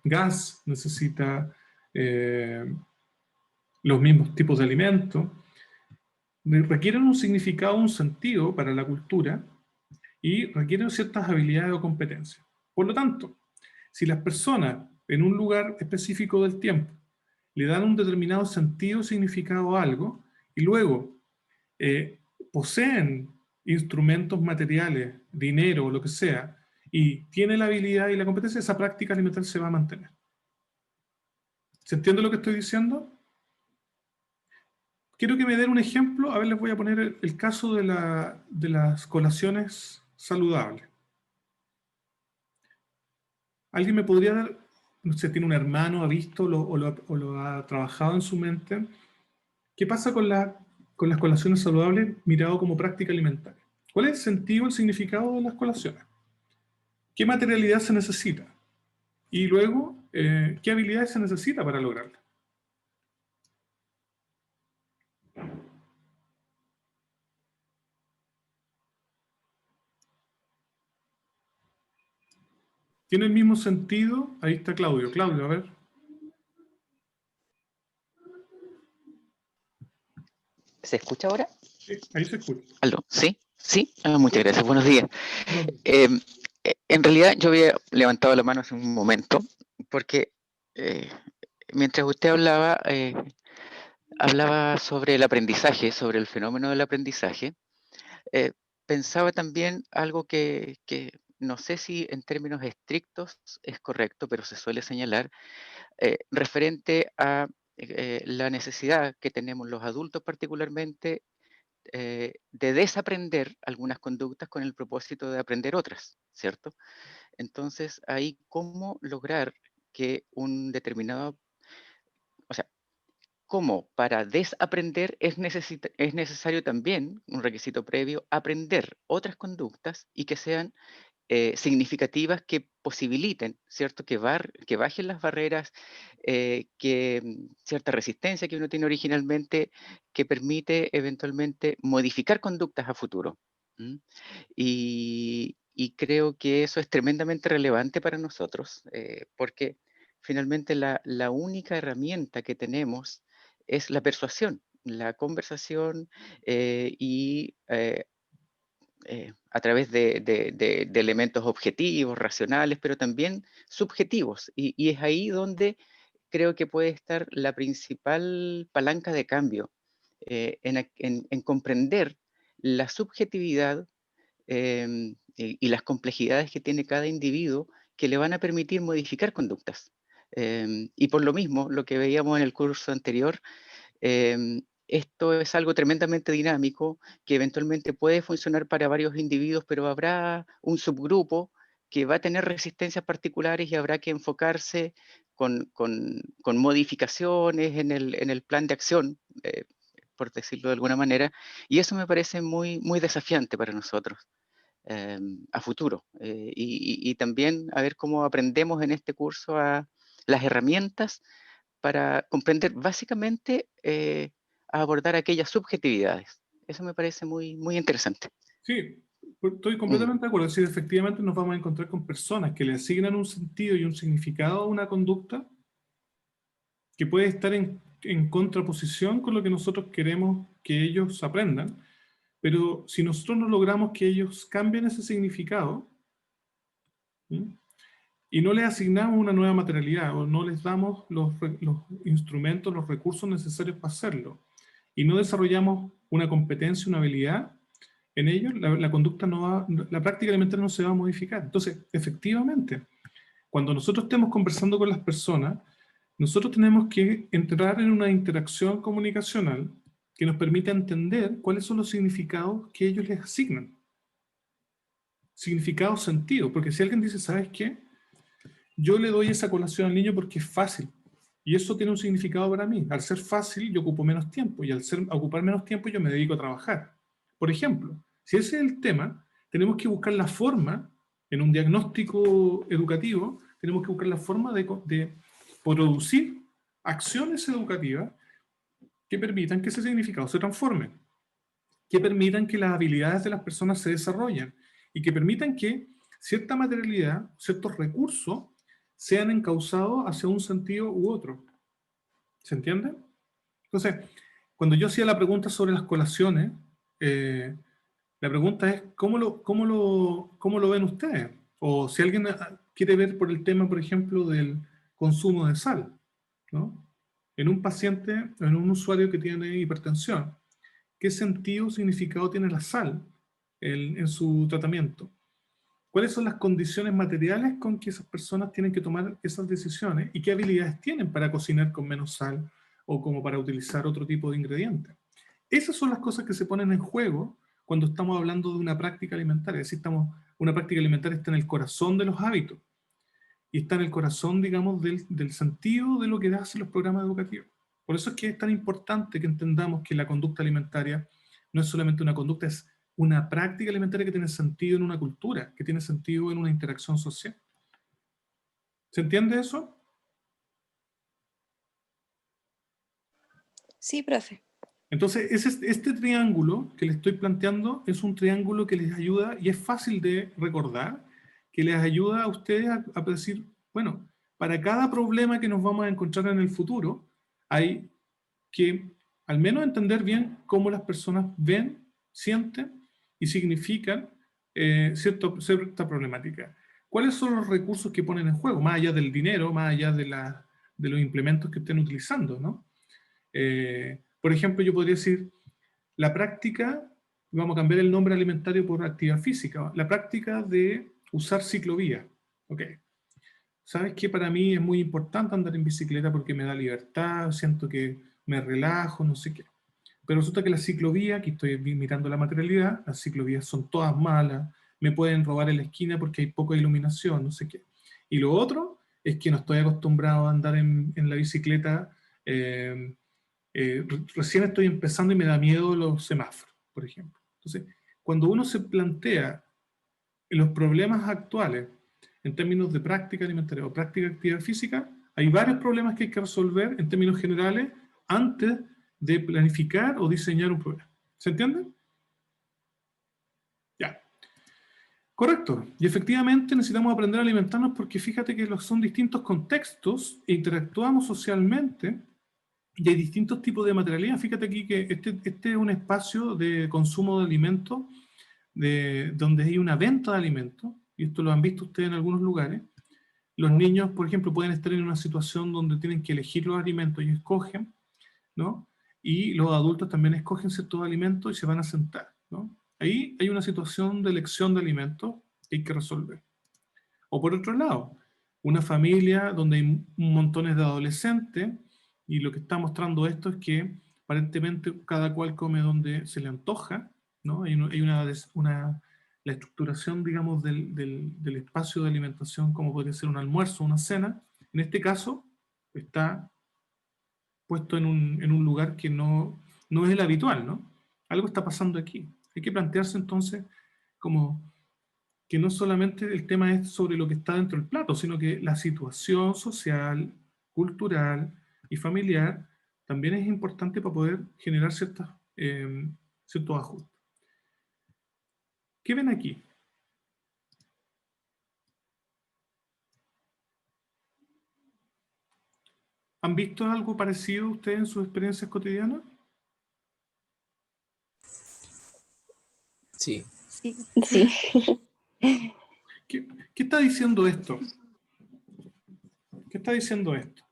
gas, necesita los mismos tipos de alimentos. Requieren un significado, un sentido para la cultura, y requieren ciertas habilidades o competencias. Por lo tanto, si las personas en un lugar específico del tiempo le dan un determinado sentido o significado a algo, y luego poseen instrumentos materiales, dinero o lo que sea, y tiene la habilidad y la competencia, esa práctica alimentaria se va a mantener. ¿Se entiende lo que estoy diciendo? Quiero que me den un ejemplo. A ver, les voy a poner el caso de las colaciones saludables. ¿Alguien me podría dar, no sé, tiene un hermano, ha visto o lo ha trabajado en su mente? ¿Qué pasa con las colaciones saludables mirado como práctica alimentaria? ¿Cuál es el sentido, el significado de las colaciones? ¿Qué materialidad se necesita? Y luego, ¿qué habilidades se necesita para lograrla? ¿Tiene el mismo sentido? Ahí está Claudio. Claudio, a ver. ¿Se escucha ahora? Sí, ahí se escucha. ¿Aló? ¿Sí? ¿Sí? Muchas gracias. Buenos días. En realidad yo había levantado la mano hace un momento porque mientras usted hablaba, hablaba sobre el aprendizaje, sobre el fenómeno del aprendizaje. Pensaba también algo que no sé si en términos estrictos es correcto, pero se suele señalar, referente a la necesidad que tenemos los adultos particularmente de desaprender algunas conductas con el propósito de aprender otras, ¿cierto? Entonces, ahí, ¿cómo lograr que un determinado, o sea, cómo para desaprender es necesario también, un requisito previo, aprender otras conductas y que sean significativas que posibiliten, ¿cierto? Que bajen las barreras, cierta resistencia que uno tiene originalmente, que permite eventualmente modificar conductas a futuro. Y creo que eso es tremendamente relevante para nosotros, porque finalmente la única herramienta que tenemos es la persuasión, la conversación y a través de elementos objetivos, racionales, pero también subjetivos. Y es ahí donde creo que puede estar la principal palanca de cambio en comprender la subjetividad y las complejidades que tiene cada individuo que le van a permitir modificar conductas. Y por lo mismo, lo que veíamos en el curso anterior, esto es algo tremendamente dinámico que eventualmente puede funcionar para varios individuos, pero habrá un subgrupo que va a tener resistencias particulares y habrá que enfocarse con modificaciones en el plan de acción, por decirlo de alguna manera, y eso me parece muy, muy desafiante para nosotros a futuro. Y también a ver cómo aprendemos en este curso a las herramientas para comprender básicamente a abordar aquellas subjetividades. Eso me parece muy, muy interesante. Sí, estoy completamente de acuerdo. Si efectivamente nos vamos a encontrar con personas que le asignan un sentido y un significado a una conducta que puede estar en contraposición con lo que nosotros queremos que ellos aprendan, pero si nosotros no logramos que ellos cambien ese significado, ¿sí?, y no les asignamos una nueva materialidad o no les damos los instrumentos, los recursos necesarios para hacerlo, y no desarrollamos una competencia, una habilidad en ellos, la conducta no va, la práctica alimentaria no se va a modificar. Entonces, efectivamente, cuando nosotros estemos conversando con las personas, nosotros tenemos que entrar en una interacción comunicacional que nos permita entender cuáles son los significados que ellos les asignan. Significado, sentido, porque si alguien dice, ¿sabes qué? Yo le doy esa colación al niño porque es fácil, y eso tiene un significado para mí. Al ser fácil, yo ocupo menos tiempo, y al ocupar menos tiempo, yo me dedico a trabajar. Por ejemplo, si ese es el tema, tenemos que buscar la forma, en un diagnóstico educativo, tenemos que buscar la forma de producir acciones educativas que permitan que ese significado se transforme, que permitan que las habilidades de las personas se desarrollen, y que permitan que cierta materialidad, ciertos recursos, sean encauzados hacia un sentido u otro. ¿Se entiende? Entonces, cuando yo hacía la pregunta sobre las colaciones, la pregunta es, ¿cómo lo ven ustedes? O si alguien quiere ver por el tema, por ejemplo, del consumo de sal, ¿no? En un paciente, en un usuario que tiene hipertensión, ¿qué sentido o significado tiene la sal en su tratamiento? ¿Cuáles son las condiciones materiales con que esas personas tienen que tomar esas decisiones? ¿Y qué habilidades tienen para cocinar con menos sal o como para utilizar otro tipo de ingredientes? Esas son las cosas que se ponen en juego cuando estamos hablando de una práctica alimentaria. Es decir, una práctica alimentaria está en el corazón de los hábitos y está en el corazón, digamos, del sentido de lo que hacen los programas educativos. Por eso es que es tan importante que entendamos que la conducta alimentaria no es solamente una conducta, es una práctica alimentaria que tiene sentido en una cultura, que tiene sentido en una interacción social. ¿Se entiende eso? Sí, profe. Entonces, este triángulo que les estoy planteando es un triángulo que les ayuda, y es fácil de recordar, que les ayuda a ustedes a decir, bueno, para cada problema que nos vamos a encontrar en el futuro, hay que al menos entender bien cómo las personas ven, sienten y significan cierta problemática. ¿Cuáles son los recursos que ponen en juego? Más allá del dinero, más allá de los implementos que estén utilizando, ¿no? Por ejemplo, yo podría decir, la práctica, vamos a cambiar el nombre alimentario por actividad física, la práctica de usar ciclovía. Ok. ¿Sabes qué? Para mí es muy importante andar en bicicleta porque me da libertad, siento que me relajo, no sé qué. Pero resulta que la ciclovía, aquí estoy mirando la materialidad, las ciclovías son todas malas, me pueden robar en la esquina porque hay poca iluminación, no sé qué. Y lo otro es que no estoy acostumbrado a andar en la bicicleta, recién estoy empezando y me da miedo los semáforos, por ejemplo. Entonces, cuando uno se plantea los problemas actuales en términos de práctica alimentaria o práctica de actividad física, hay varios problemas que hay que resolver en términos generales antes de planificar o diseñar un programa. ¿Se entiende? Ya. Correcto. Y efectivamente necesitamos aprender a alimentarnos porque fíjate que son distintos contextos e interactuamos socialmente y hay distintos tipos de materialidad. Fíjate aquí que este es un espacio de consumo de alimentos donde hay una venta de alimentos, y esto lo han visto ustedes en algunos lugares, Los niños, por ejemplo, pueden estar en una situación donde tienen que elegir los alimentos y escogen, ¿no? Y los adultos también escogen ciertos alimentos y se van a sentar, ¿no? Ahí hay una situación de elección de alimentos que hay que resolver. O por otro lado, una familia donde hay montones de adolescentes y lo que está mostrando esto es que aparentemente cada cual come donde se le antoja, ¿no? Hay la estructuración, digamos, del espacio de alimentación, como podría ser un almuerzo, una cena, en este caso está puesto en un lugar que no es el habitual, ¿no? Algo está pasando aquí. Hay que plantearse entonces como que no solamente el tema es sobre lo que está dentro del plato, sino que la situación social, cultural y familiar también es importante para poder generar ciertos ajustes. ¿Qué ven aquí? ¿Han visto algo parecido ustedes en sus experiencias cotidianas? Sí. Sí. ¿Qué está diciendo esto? ¿Qué está diciendo esto?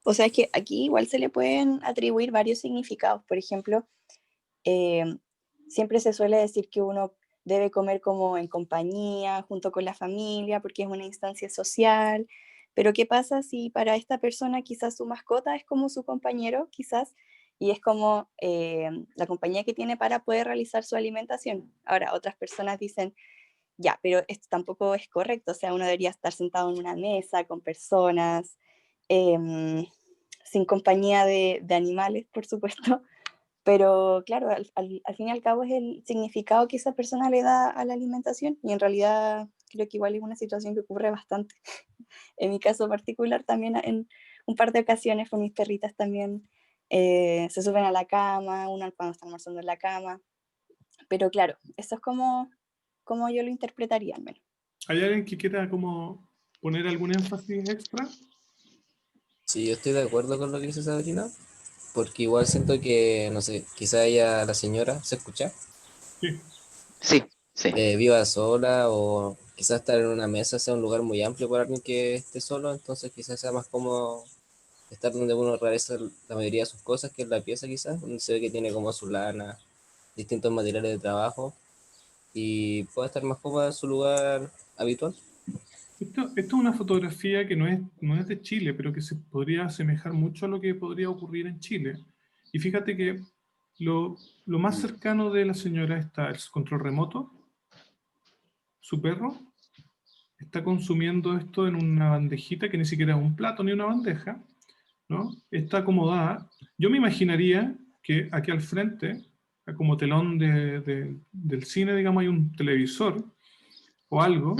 O sea, es que aquí igual se le pueden atribuir varios significados. Por ejemplo, siempre se suele decir que uno debe comer como en compañía, junto con la familia, porque es una instancia social. Pero ¿qué pasa si para esta persona quizás su mascota es como su compañero, quizás, y es como la compañía que tiene para poder realizar su alimentación? Ahora, otras personas dicen, ya, pero esto tampoco es correcto, o sea, uno debería estar sentado en una mesa con personas, sin compañía de animales, por supuesto, pero claro, al fin y al cabo es el significado que esa persona le da a la alimentación, y en realidad creo que igual es una situación que ocurre bastante. En mi caso particular también en un par de ocasiones con mis perritas también se suben a la cama, una cuando está almorzando en la cama, pero claro, eso es como yo lo interpretaría al menos. ¿Hay alguien que quiera como poner algún énfasis extra? Sí, yo estoy de acuerdo con lo que dice Sabrina, porque igual siento que, no sé, quizá ella, la señora, ¿se escucha? Sí. Sí. Viva sola o quizás estar en una mesa sea un lugar muy amplio para alguien que esté solo, entonces quizás sea más cómodo estar donde uno realiza la mayoría de sus cosas, que es la pieza quizás, donde se ve que tiene como su lana, distintos materiales de trabajo y puede estar más cómoda en su lugar habitual. Esto es una fotografía que no es de Chile, pero que se podría asemejar mucho a lo que podría ocurrir en Chile. Y fíjate que lo más cercano de la señora está el control remoto. Su perro está consumiendo esto en una bandejita que ni siquiera es un plato ni una bandeja, ¿no? Está acomodada. Yo me imaginaría que aquí al frente, como telón del cine, digamos, hay un televisor o algo.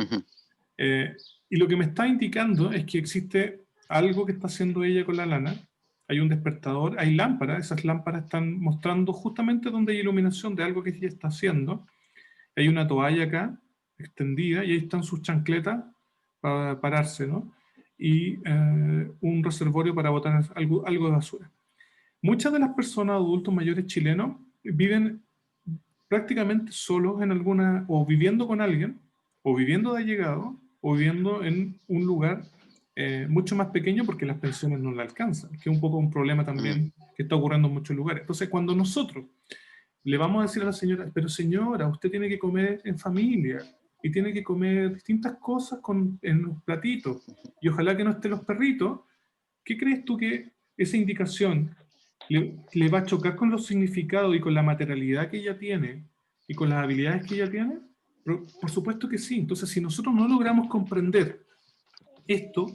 Y lo que me está indicando es que existe algo que está haciendo ella con la lana. Hay un despertador, hay lámparas, esas lámparas están mostrando justamente donde hay iluminación de algo que ella está haciendo. Hay una toalla acá, extendida, y ahí están sus chancletas para pararse, ¿no? Y un reservorio para botar algo de basura. Muchas de las personas, adultos mayores chilenos, viven prácticamente solos en alguna, o viviendo con alguien, o viviendo de allegado, o viviendo en un lugar mucho más pequeño porque las pensiones no le alcanzan, que es un poco un problema también que está ocurriendo en muchos lugares. Entonces, cuando nosotros le vamos a decir a la señora, pero señora, usted tiene que comer en familia, y tiene que comer distintas cosas en los platitos, y ojalá que no estén los perritos, ¿qué crees tú que esa indicación le va a chocar con los significados y con la materialidad que ella tiene y con las habilidades que ella tiene? Por supuesto que sí. Entonces, si nosotros no logramos comprender esto,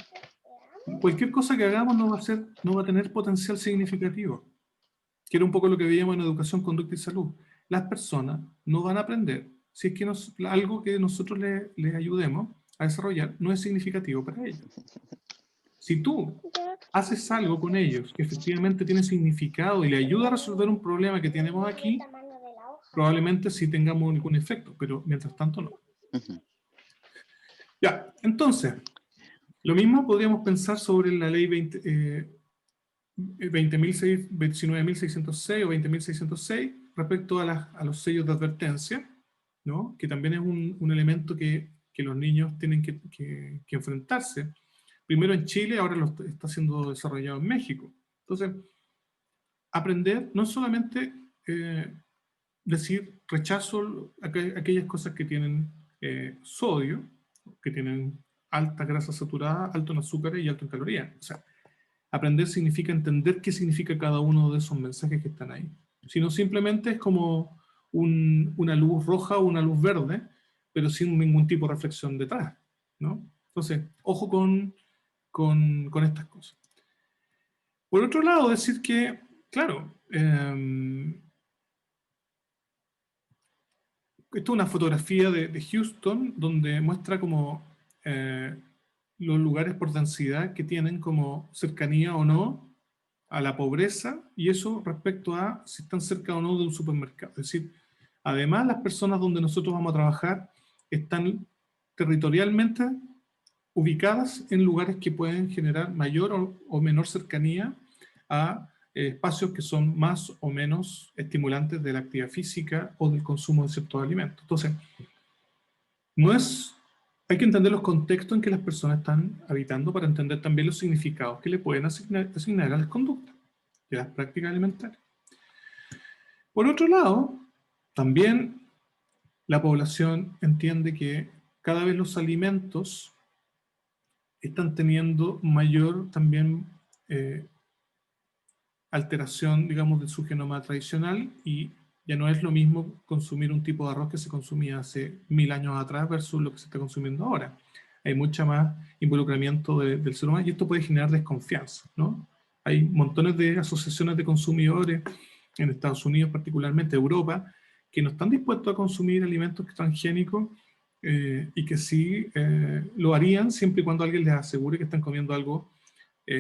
cualquier cosa que hagamos no va a tener potencial significativo. Que era un poco lo que veíamos en educación, conducta y salud. Las personas no van a aprender si es que algo que nosotros les ayudemos a desarrollar no es significativo para ellos. Si tú haces algo con ellos que efectivamente tiene significado y le ayuda a resolver un problema que tenemos aquí, probablemente sí tengamos algún efecto, pero mientras tanto no. Ya, entonces, Lo mismo podríamos pensar sobre la ley 19.606 o 20.606 respecto a los sellos de advertencia, ¿no? Que también es un elemento que los niños tienen que enfrentarse. Primero en Chile, ahora lo está siendo desarrollado en México. Entonces, aprender no solamente decir rechazo aquellas cosas que tienen sodio, que tienen alta grasa saturada, alto en azúcares y alto en calorías. O sea, aprender significa entender qué significa cada uno de esos mensajes que están ahí. Sino simplemente es como una luz roja o una luz verde, pero sin ningún tipo de reflexión detrás, ¿no? Entonces, ojo con estas cosas. Por otro lado, decir que, claro, esto es una fotografía de Houston donde muestra como los lugares por densidad que tienen como cercanía o no a la pobreza, y eso respecto a si están cerca o no de un supermercado. Es decir, además las personas donde nosotros vamos a trabajar están territorialmente ubicadas en lugares que pueden generar mayor o menor cercanía a espacios que son más o menos estimulantes de la actividad física o del consumo de ciertos alimentos. Entonces, hay que entender los contextos en que las personas están habitando para entender también los significados que le pueden asignar a las conductas y a las prácticas alimentarias. Por otro lado, también la población entiende que cada vez los alimentos están teniendo mayor también alteración, digamos, de su genoma tradicional, y ya no es lo mismo consumir un tipo de arroz que se consumía hace 1000 años atrás versus lo que se está consumiendo ahora. Hay mucha más involucramiento del ser humano y esto puede generar desconfianza, ¿no? Hay montones de asociaciones de consumidores en Estados Unidos, particularmente Europa, que no están dispuestos a consumir alimentos transgénicos y que sí lo harían siempre y cuando alguien les asegure que están comiendo algo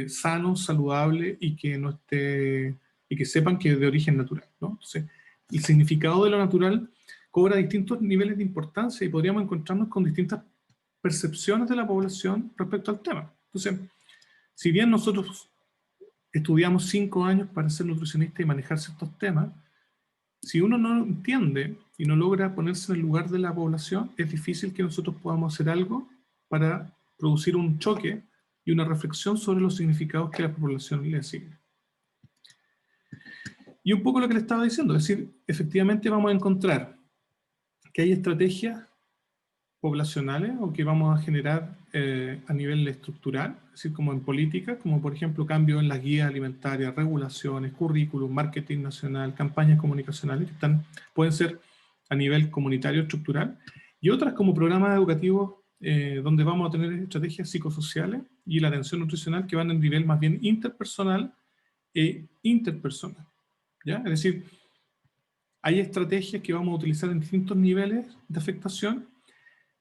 sano, saludable y que no esté, y que sepan que es de origen natural, ¿no? Entonces, el significado de lo natural cobra distintos niveles de importancia y podríamos encontrarnos con distintas percepciones de la población respecto al tema. Entonces, si bien nosotros estudiamos 5 años para ser nutricionista y manejar ciertos temas, si uno no entiende y no logra ponerse en el lugar de la población, es difícil que nosotros podamos hacer algo para producir un choque y una reflexión sobre los significados que la población le asigna. Y un poco lo que le estaba diciendo, es decir, efectivamente vamos a encontrar que hay estrategias poblacionales o que vamos a generar a nivel estructural, es decir, como en política, como por ejemplo cambios en las guías alimentarias, regulaciones, currículum, marketing nacional, campañas comunicacionales que pueden ser a nivel comunitario estructural, y otras como programas educativos donde vamos a tener estrategias psicosociales y la atención nutricional que van en nivel más bien interpersonal e interpersonal, ¿ya? Es decir, hay estrategias que vamos a utilizar en distintos niveles de afectación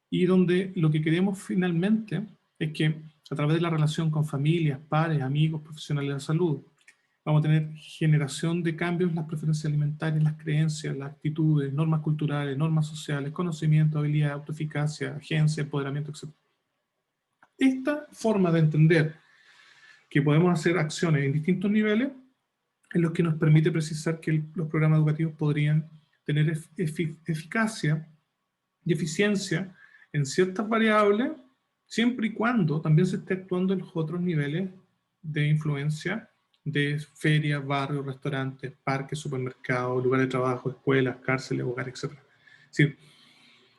y donde lo que queremos finalmente es que a través de la relación con familias, pares, amigos, profesionales de la salud, vamos a tener generación de cambios en las preferencias alimentarias, las creencias, las actitudes, normas culturales, normas sociales, conocimiento, habilidad, autoeficacia, agencia, empoderamiento, etc. Esta forma de entender que podemos hacer acciones en distintos niveles es lo que nos permite precisar que los programas educativos podrían tener eficacia y eficiencia en ciertas variables, siempre y cuando también se esté actuando en los otros niveles de influencia de ferias, barrios, restaurantes, parques, supermercados, lugares de trabajo, escuelas, cárceles, hogares, etc. Es decir,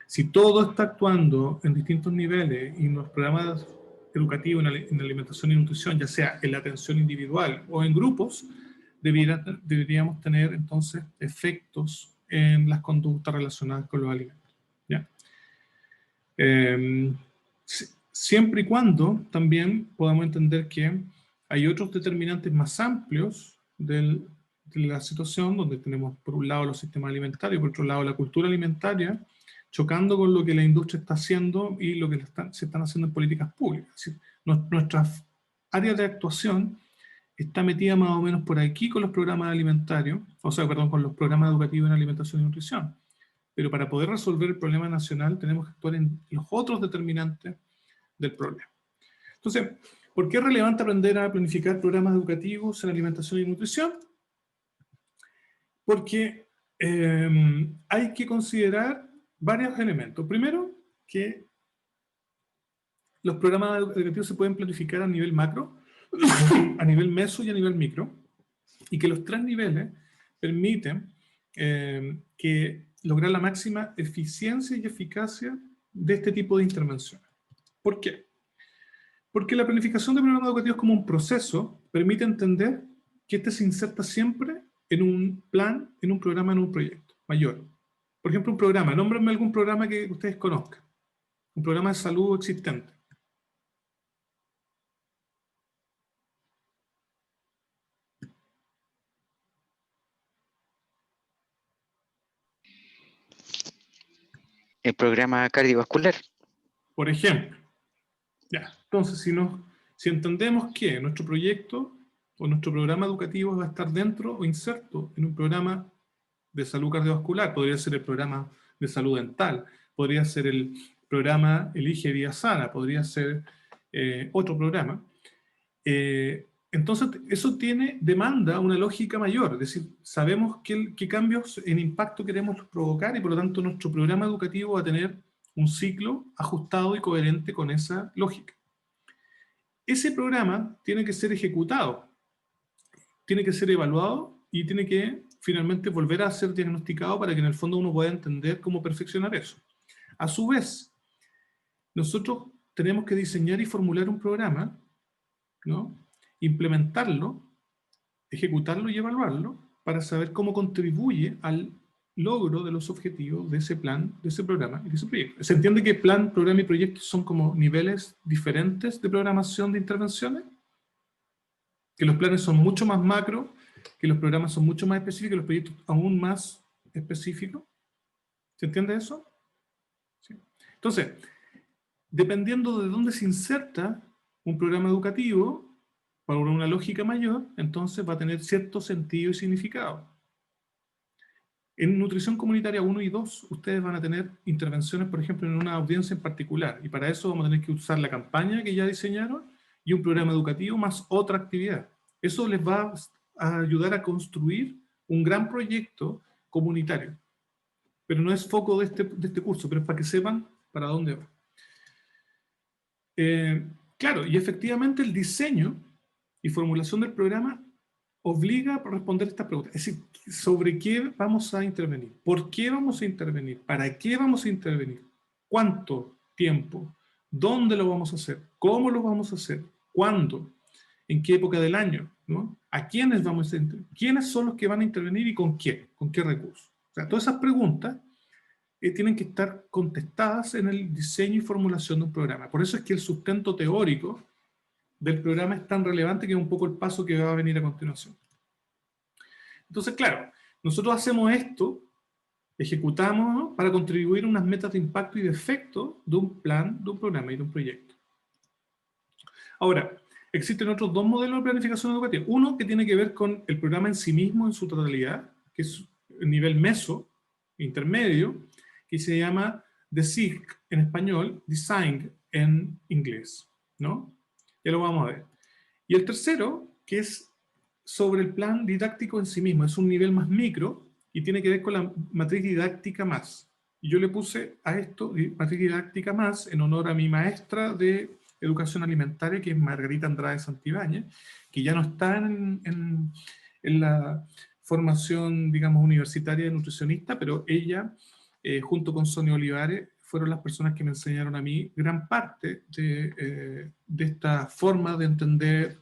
si todo está actuando en distintos niveles y en los programas educativos en alimentación y nutrición, ya sea en la atención individual o en grupos, deberíamos tener entonces efectos en las conductas relacionadas con los alimentos, ¿ya? Siempre y cuando también podamos entender que hay otros determinantes más amplios de la situación, donde tenemos por un lado los sistemas alimentarios, por otro lado la cultura alimentaria, chocando con lo que la industria está haciendo y lo que se están haciendo en políticas públicas. Es decir, nuestra área de actuación está metida más o menos por aquí con los programas alimentarios, con los programas educativos en alimentación y nutrición. Pero para poder resolver el problema nacional tenemos que actuar en los otros determinantes del problema. Entonces, ¿por qué es relevante aprender a planificar programas educativos en alimentación y nutrición? Porque hay que considerar varios elementos. Primero, que los programas educativos se pueden planificar a nivel macro, a nivel meso y a nivel micro, y que los tres niveles permiten lograr la máxima eficiencia y eficacia de este tipo de intervenciones. ¿Por qué? Porque la planificación de programas educativos como un proceso permite entender que este se inserta siempre en un plan, en un programa, en un proyecto mayor. Por ejemplo, un programa. Nómbrenme algún programa que ustedes conozcan. Un programa de salud existente. El programa cardiovascular. Por ejemplo. Ya. Entonces, si entendemos que nuestro proyecto o nuestro programa educativo va a estar dentro o inserto en un programa de salud cardiovascular, podría ser el programa de salud dental, podría ser el programa Elige Vida Sana, podría ser otro programa. Entonces, eso demanda una lógica mayor, es decir, sabemos qué cambios en impacto queremos provocar y por lo tanto nuestro programa educativo va a tener un ciclo ajustado y coherente con esa lógica. Ese programa tiene que ser ejecutado, tiene que ser evaluado y tiene que finalmente volver a ser diagnosticado para que en el fondo uno pueda entender cómo perfeccionar eso. A su vez, nosotros tenemos que diseñar y formular un programa, ¿no? Implementarlo, ejecutarlo y evaluarlo para saber cómo contribuye al logro de los objetivos de ese plan, de ese programa y de ese proyecto. ¿Se entiende que plan, programa y proyecto son como niveles diferentes de programación de intervenciones? Que los planes son mucho más macro, que los programas son mucho más específicos, que los proyectos aún más específicos. ¿Se entiende eso? Sí. Entonces, dependiendo de dónde se inserta un programa educativo, para una lógica mayor, entonces va a tener cierto sentido y significado. En nutrición comunitaria 1 y 2, ustedes van a tener intervenciones, por ejemplo, en una audiencia en particular, y para eso vamos a tener que usar la campaña que ya diseñaron y un programa educativo más otra actividad. Eso les va a ayudar a construir un gran proyecto comunitario. Pero no es foco de este curso, pero es para que sepan para dónde va. Claro, y efectivamente el diseño y formulación del programa obliga a responder estas preguntas. Es decir, ¿sobre qué vamos a intervenir? ¿Por qué vamos a intervenir? ¿Para qué vamos a intervenir? ¿Cuánto tiempo? ¿Dónde lo vamos a hacer? ¿Cómo lo vamos a hacer? ¿Cuándo? ¿En qué época del año? ¿No? ¿A quiénes vamos a intervenir? ¿Quiénes son los que van a intervenir y con quién? ¿Con qué recursos? O sea, todas esas preguntas tienen que estar contestadas en el diseño y formulación de un programa. Por eso es que el sustento teórico del programa es tan relevante, que es un poco el paso que va a venir a continuación. Entonces, claro, nosotros hacemos esto, ejecutamos, ¿no?, para contribuir a unas metas de impacto y de efecto de un plan, de un programa y de un proyecto. Ahora, existen otros dos modelos de planificación educativa. Uno que tiene que ver con el programa en sí mismo, en su totalidad, que es el nivel meso, intermedio, que se llama DESIG en español, Design en inglés, ¿no? Ya lo vamos a ver. Y el tercero, que es sobre el plan didáctico en sí mismo, es un nivel más micro y tiene que ver con la matriz didáctica más. Y yo le puse a esto matriz didáctica más en honor a mi maestra de educación alimentaria, que es Margarita Andrade Santibáñez, que ya no está en la formación, digamos, universitaria de nutricionista, pero ella, junto con Sonia Olivares, fueron las personas que me enseñaron a mí gran parte de esta forma de entender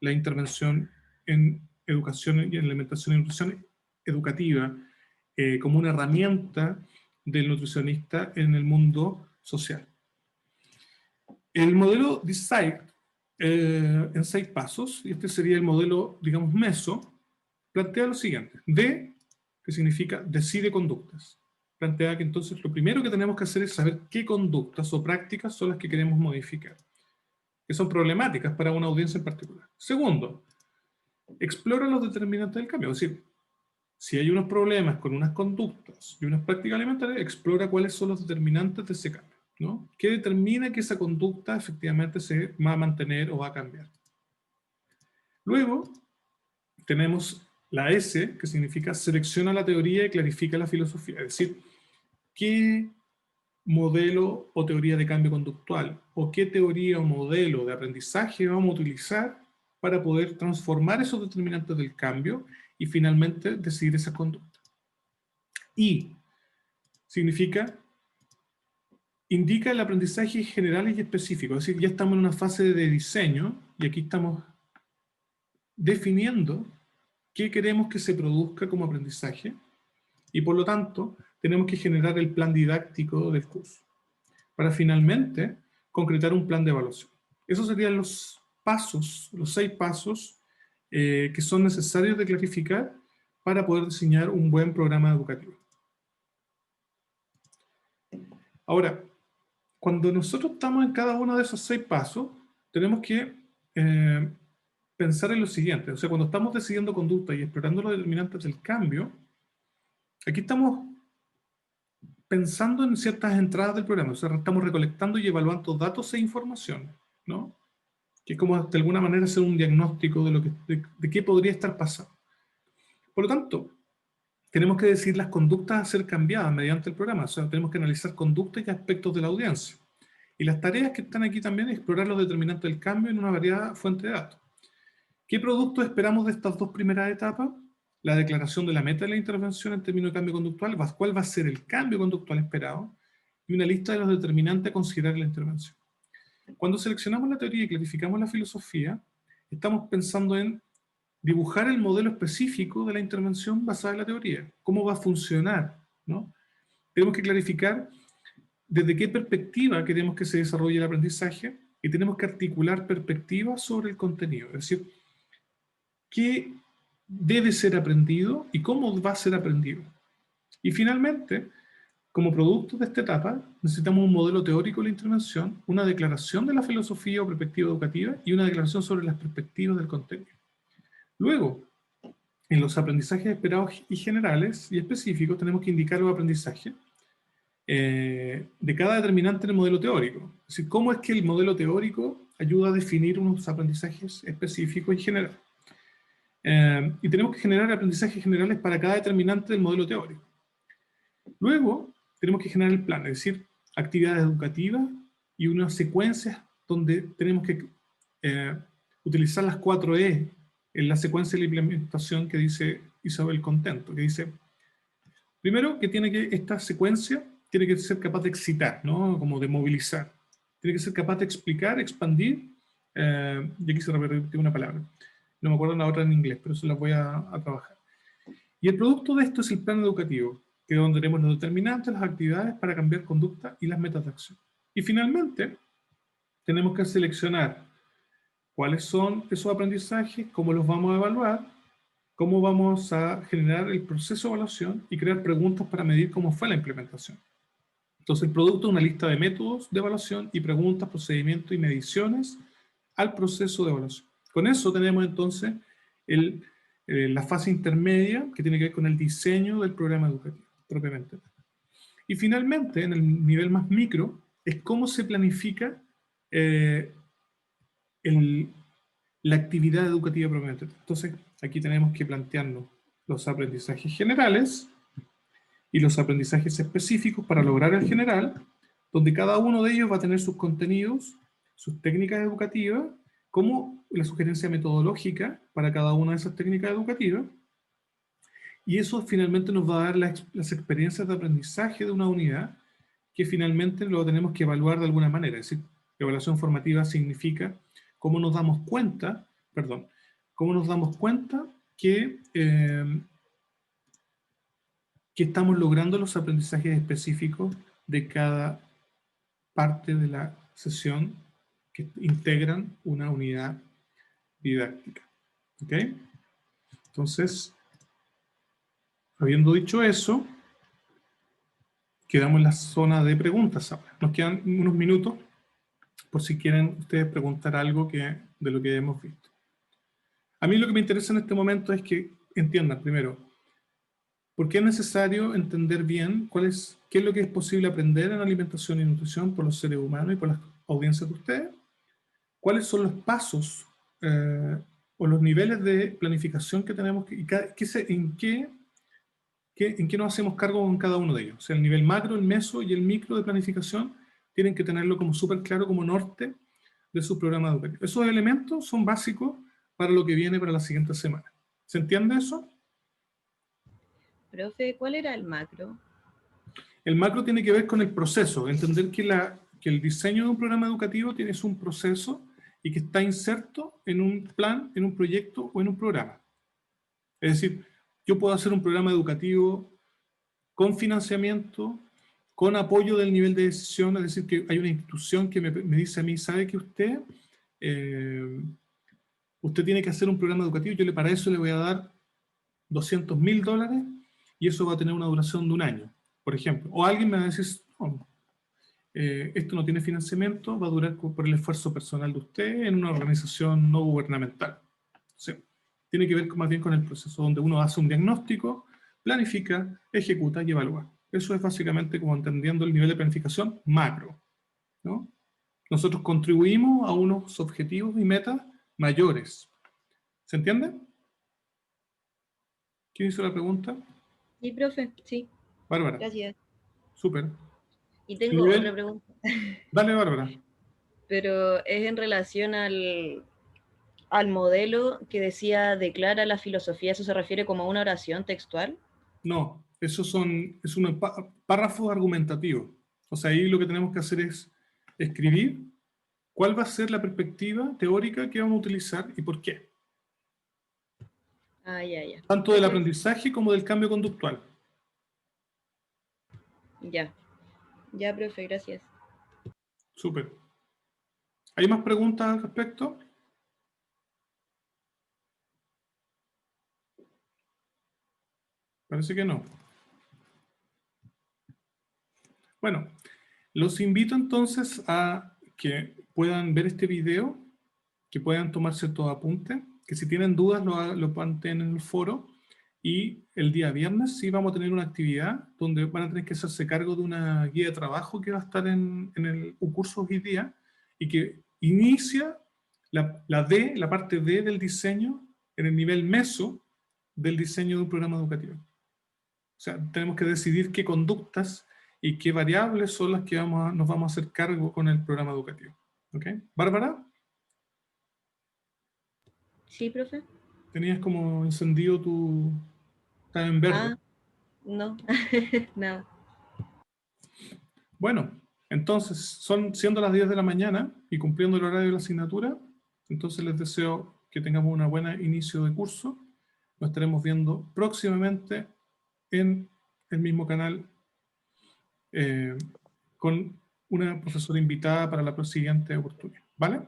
la intervención en educación y en alimentación y nutrición educativa como una herramienta del nutricionista en el mundo social. El modelo DESIG en 6 pasos, y este sería el modelo, digamos, meso, plantea lo siguiente. D, que significa decide conductas. Plantea que entonces lo primero que tenemos que hacer es saber qué conductas o prácticas son las que queremos modificar, que son problemáticas para una audiencia en particular. Segundo, explora los determinantes del cambio. Es decir, si hay unos problemas con unas conductas y unas prácticas alimentarias, explora cuáles son los determinantes de ese cambio. ¿no? ¿Qué determina que esa conducta efectivamente se va a mantener o va a cambiar? Luego tenemos la S, que significa selecciona la teoría y clarifica la filosofía. Es decir, ¿qué modelo o teoría de cambio conductual o qué teoría o modelo de aprendizaje vamos a utilizar para poder transformar esos determinantes del cambio y finalmente decidir esa conducta? Y significa indica el aprendizaje general y específico, es decir, ya estamos en una fase de diseño y aquí estamos definiendo qué queremos que se produzca como aprendizaje y por lo tanto tenemos que generar el plan didáctico del curso para finalmente concretar un plan de evaluación. Esos serían los pasos, los 6 pasos que son necesarios de clarificar para poder diseñar un buen programa educativo. Ahora, cuando nosotros estamos en cada uno de esos 6 pasos, tenemos que pensar en lo siguiente. O sea, cuando estamos decidiendo conducta y explorando los determinantes del cambio, aquí estamos pensando en ciertas entradas del programa. O sea, estamos recolectando y evaluando datos e información, ¿no? Que es como de alguna manera hacer un diagnóstico de, de qué podría estar pasando. Por lo tanto, tenemos que decidir las conductas a ser cambiadas mediante el programa. O sea, tenemos que analizar conductas y aspectos de la audiencia. Y las tareas que están aquí también es explorar los determinantes del cambio en una variada fuente de datos. ¿Qué productos esperamos de estas 2 primeras etapas? La declaración de la meta de la intervención en términos de cambio conductual, cuál va a ser el cambio conductual esperado, y una lista de los determinantes a considerar en la intervención. Cuando seleccionamos la teoría y clarificamos la filosofía, estamos pensando en dibujar el modelo específico de la intervención basada en la teoría. ¿Cómo va a funcionar? ¿No? Tenemos que clarificar desde qué perspectiva queremos que se desarrolle el aprendizaje y tenemos que articular perspectivas sobre el contenido. Es decir, qué debe ser aprendido y cómo va a ser aprendido. Y finalmente, como producto de esta etapa, necesitamos un modelo teórico de la intervención, una declaración de la filosofía o perspectiva educativa y una declaración sobre las perspectivas del contenido. Luego, en los aprendizajes esperados y generales y específicos, tenemos que indicar los aprendizajes de cada determinante en el modelo teórico. Es decir, cómo es que el modelo teórico ayuda a definir unos aprendizajes específicos y generales. Y tenemos que generar aprendizajes generales para cada determinante del modelo teórico. Luego, tenemos que generar el plan, es decir, actividades educativas y unas secuencias donde tenemos que utilizar las 4E en la secuencia de la implementación que dice Isabel Contento, que dice, primero, que esta secuencia tiene que ser capaz de excitar, ¿no? Como de movilizar. Tiene que ser capaz de explicar, expandir, y aquí se repite una palabra. No me acuerdo la otra en inglés, pero eso la voy a trabajar. Y el producto de esto es el plan educativo, que es donde tenemos los determinantes, las actividades para cambiar conducta y las metas de acción. Y finalmente, tenemos que seleccionar cuáles son esos aprendizajes, cómo los vamos a evaluar, cómo vamos a generar el proceso de evaluación y crear preguntas para medir cómo fue la implementación. Entonces, el producto es una lista de métodos de evaluación y preguntas, procedimientos y mediciones al proceso de evaluación. Con eso tenemos entonces la fase intermedia que tiene que ver con el diseño del programa educativo, propiamente. Y finalmente, en el nivel más micro, es cómo se planifica la actividad educativa propiamente. Entonces, aquí tenemos que plantearnos los aprendizajes generales y los aprendizajes específicos para lograr el general, donde cada uno de ellos va a tener sus contenidos, sus técnicas educativas, como la sugerencia metodológica para cada una de esas técnicas educativas, y eso finalmente nos va a dar las experiencias de aprendizaje de una unidad, que finalmente lo tenemos que evaluar de alguna manera. Es decir, evaluación formativa significa cómo nos damos cuenta, que estamos logrando los aprendizajes específicos de cada parte de la sesión que integran una unidad didáctica. ¿Ok? Entonces, habiendo dicho eso, quedamos en la zona de preguntas ahora. Nos quedan unos minutos por si quieren ustedes preguntar algo de lo que hemos visto. A mí lo que me interesa en este momento es que entiendan primero Porque es necesario entender bien qué es lo que es posible aprender en alimentación y nutrición por los seres humanos y por las audiencias de ustedes, cuáles son los pasos o los niveles de planificación que tenemos en qué nos hacemos cargo con cada uno de ellos. O sea, el nivel macro, el meso y el micro de planificación tienen que tenerlo como súper claro como norte de su programa educativo. Esos elementos son básicos para lo que viene para la siguiente semana. ¿Se entiende eso? Profe, ¿cuál era el macro? El macro tiene que ver con el proceso, entender que el diseño de un programa educativo tiene un proceso y que está inserto en un plan, en un proyecto o en un programa. Es decir, yo puedo hacer un programa educativo con financiamiento, con apoyo del nivel de decisión, es decir, que hay una institución que me dice a mí, ¿sabe que usted tiene que hacer un programa educativo? Yo para eso le voy a dar $200.000 y eso va a tener una duración de 1 año, por ejemplo. O alguien me va a decir, no, esto no tiene financiamiento, va a durar por el esfuerzo personal de usted en una organización no gubernamental. Sí. Tiene que ver más bien con el proceso donde uno hace un diagnóstico, planifica, ejecuta y evalúa. Eso es básicamente como entendiendo el nivel de planificación macro, ¿no? Nosotros contribuimos a unos objetivos y metas mayores. ¿Se entiende? ¿Quién hizo la pregunta? Sí, profe, sí. Bárbara. Gracias. Súper. Y tengo otra pregunta. Dale, Bárbara. Pero es en relación al modelo que decía declara la filosofía. ¿Eso se refiere como a una oración textual? No, es un párrafo argumentativo. O sea, ahí lo que tenemos que hacer es escribir cuál va a ser la perspectiva teórica que vamos a utilizar y por qué. Ah, ya. Tanto del aprendizaje como del cambio conductual. Ya. Ya, profe, gracias. Súper. ¿Hay más preguntas al respecto? Parece que no. Bueno, los invito entonces a que puedan ver este video, que puedan tomarse todo apunte, que si tienen dudas lo planteen en el foro, y el día viernes sí vamos a tener una actividad donde van a tener que hacerse cargo de una guía de trabajo que va a estar en el curso hoy día, y que inicia la parte D del diseño en el nivel meso del diseño de un programa educativo. O sea, tenemos que decidir qué conductas y qué variables son las que nos vamos a hacer cargo con el programa educativo. ¿Ok? ¿Bárbara? Sí, profe. Tenías como encendido tu... Estaba en verde. Ah, no. Nada. Bueno, entonces, siendo las 10 de la mañana y cumpliendo el horario de la asignatura, entonces les deseo que tengamos una buena inicio de curso. Nos estaremos viendo próximamente en el mismo canal con una profesora invitada para la siguiente oportunidad. ¿Vale?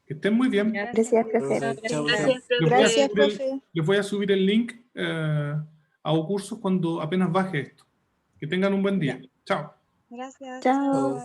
Que estén muy bien. Gracias, profe. Gracias, profe. Les voy a subir el link a cursos cuando apenas baje esto. Que tengan un buen día. Chao. Gracias. Chao.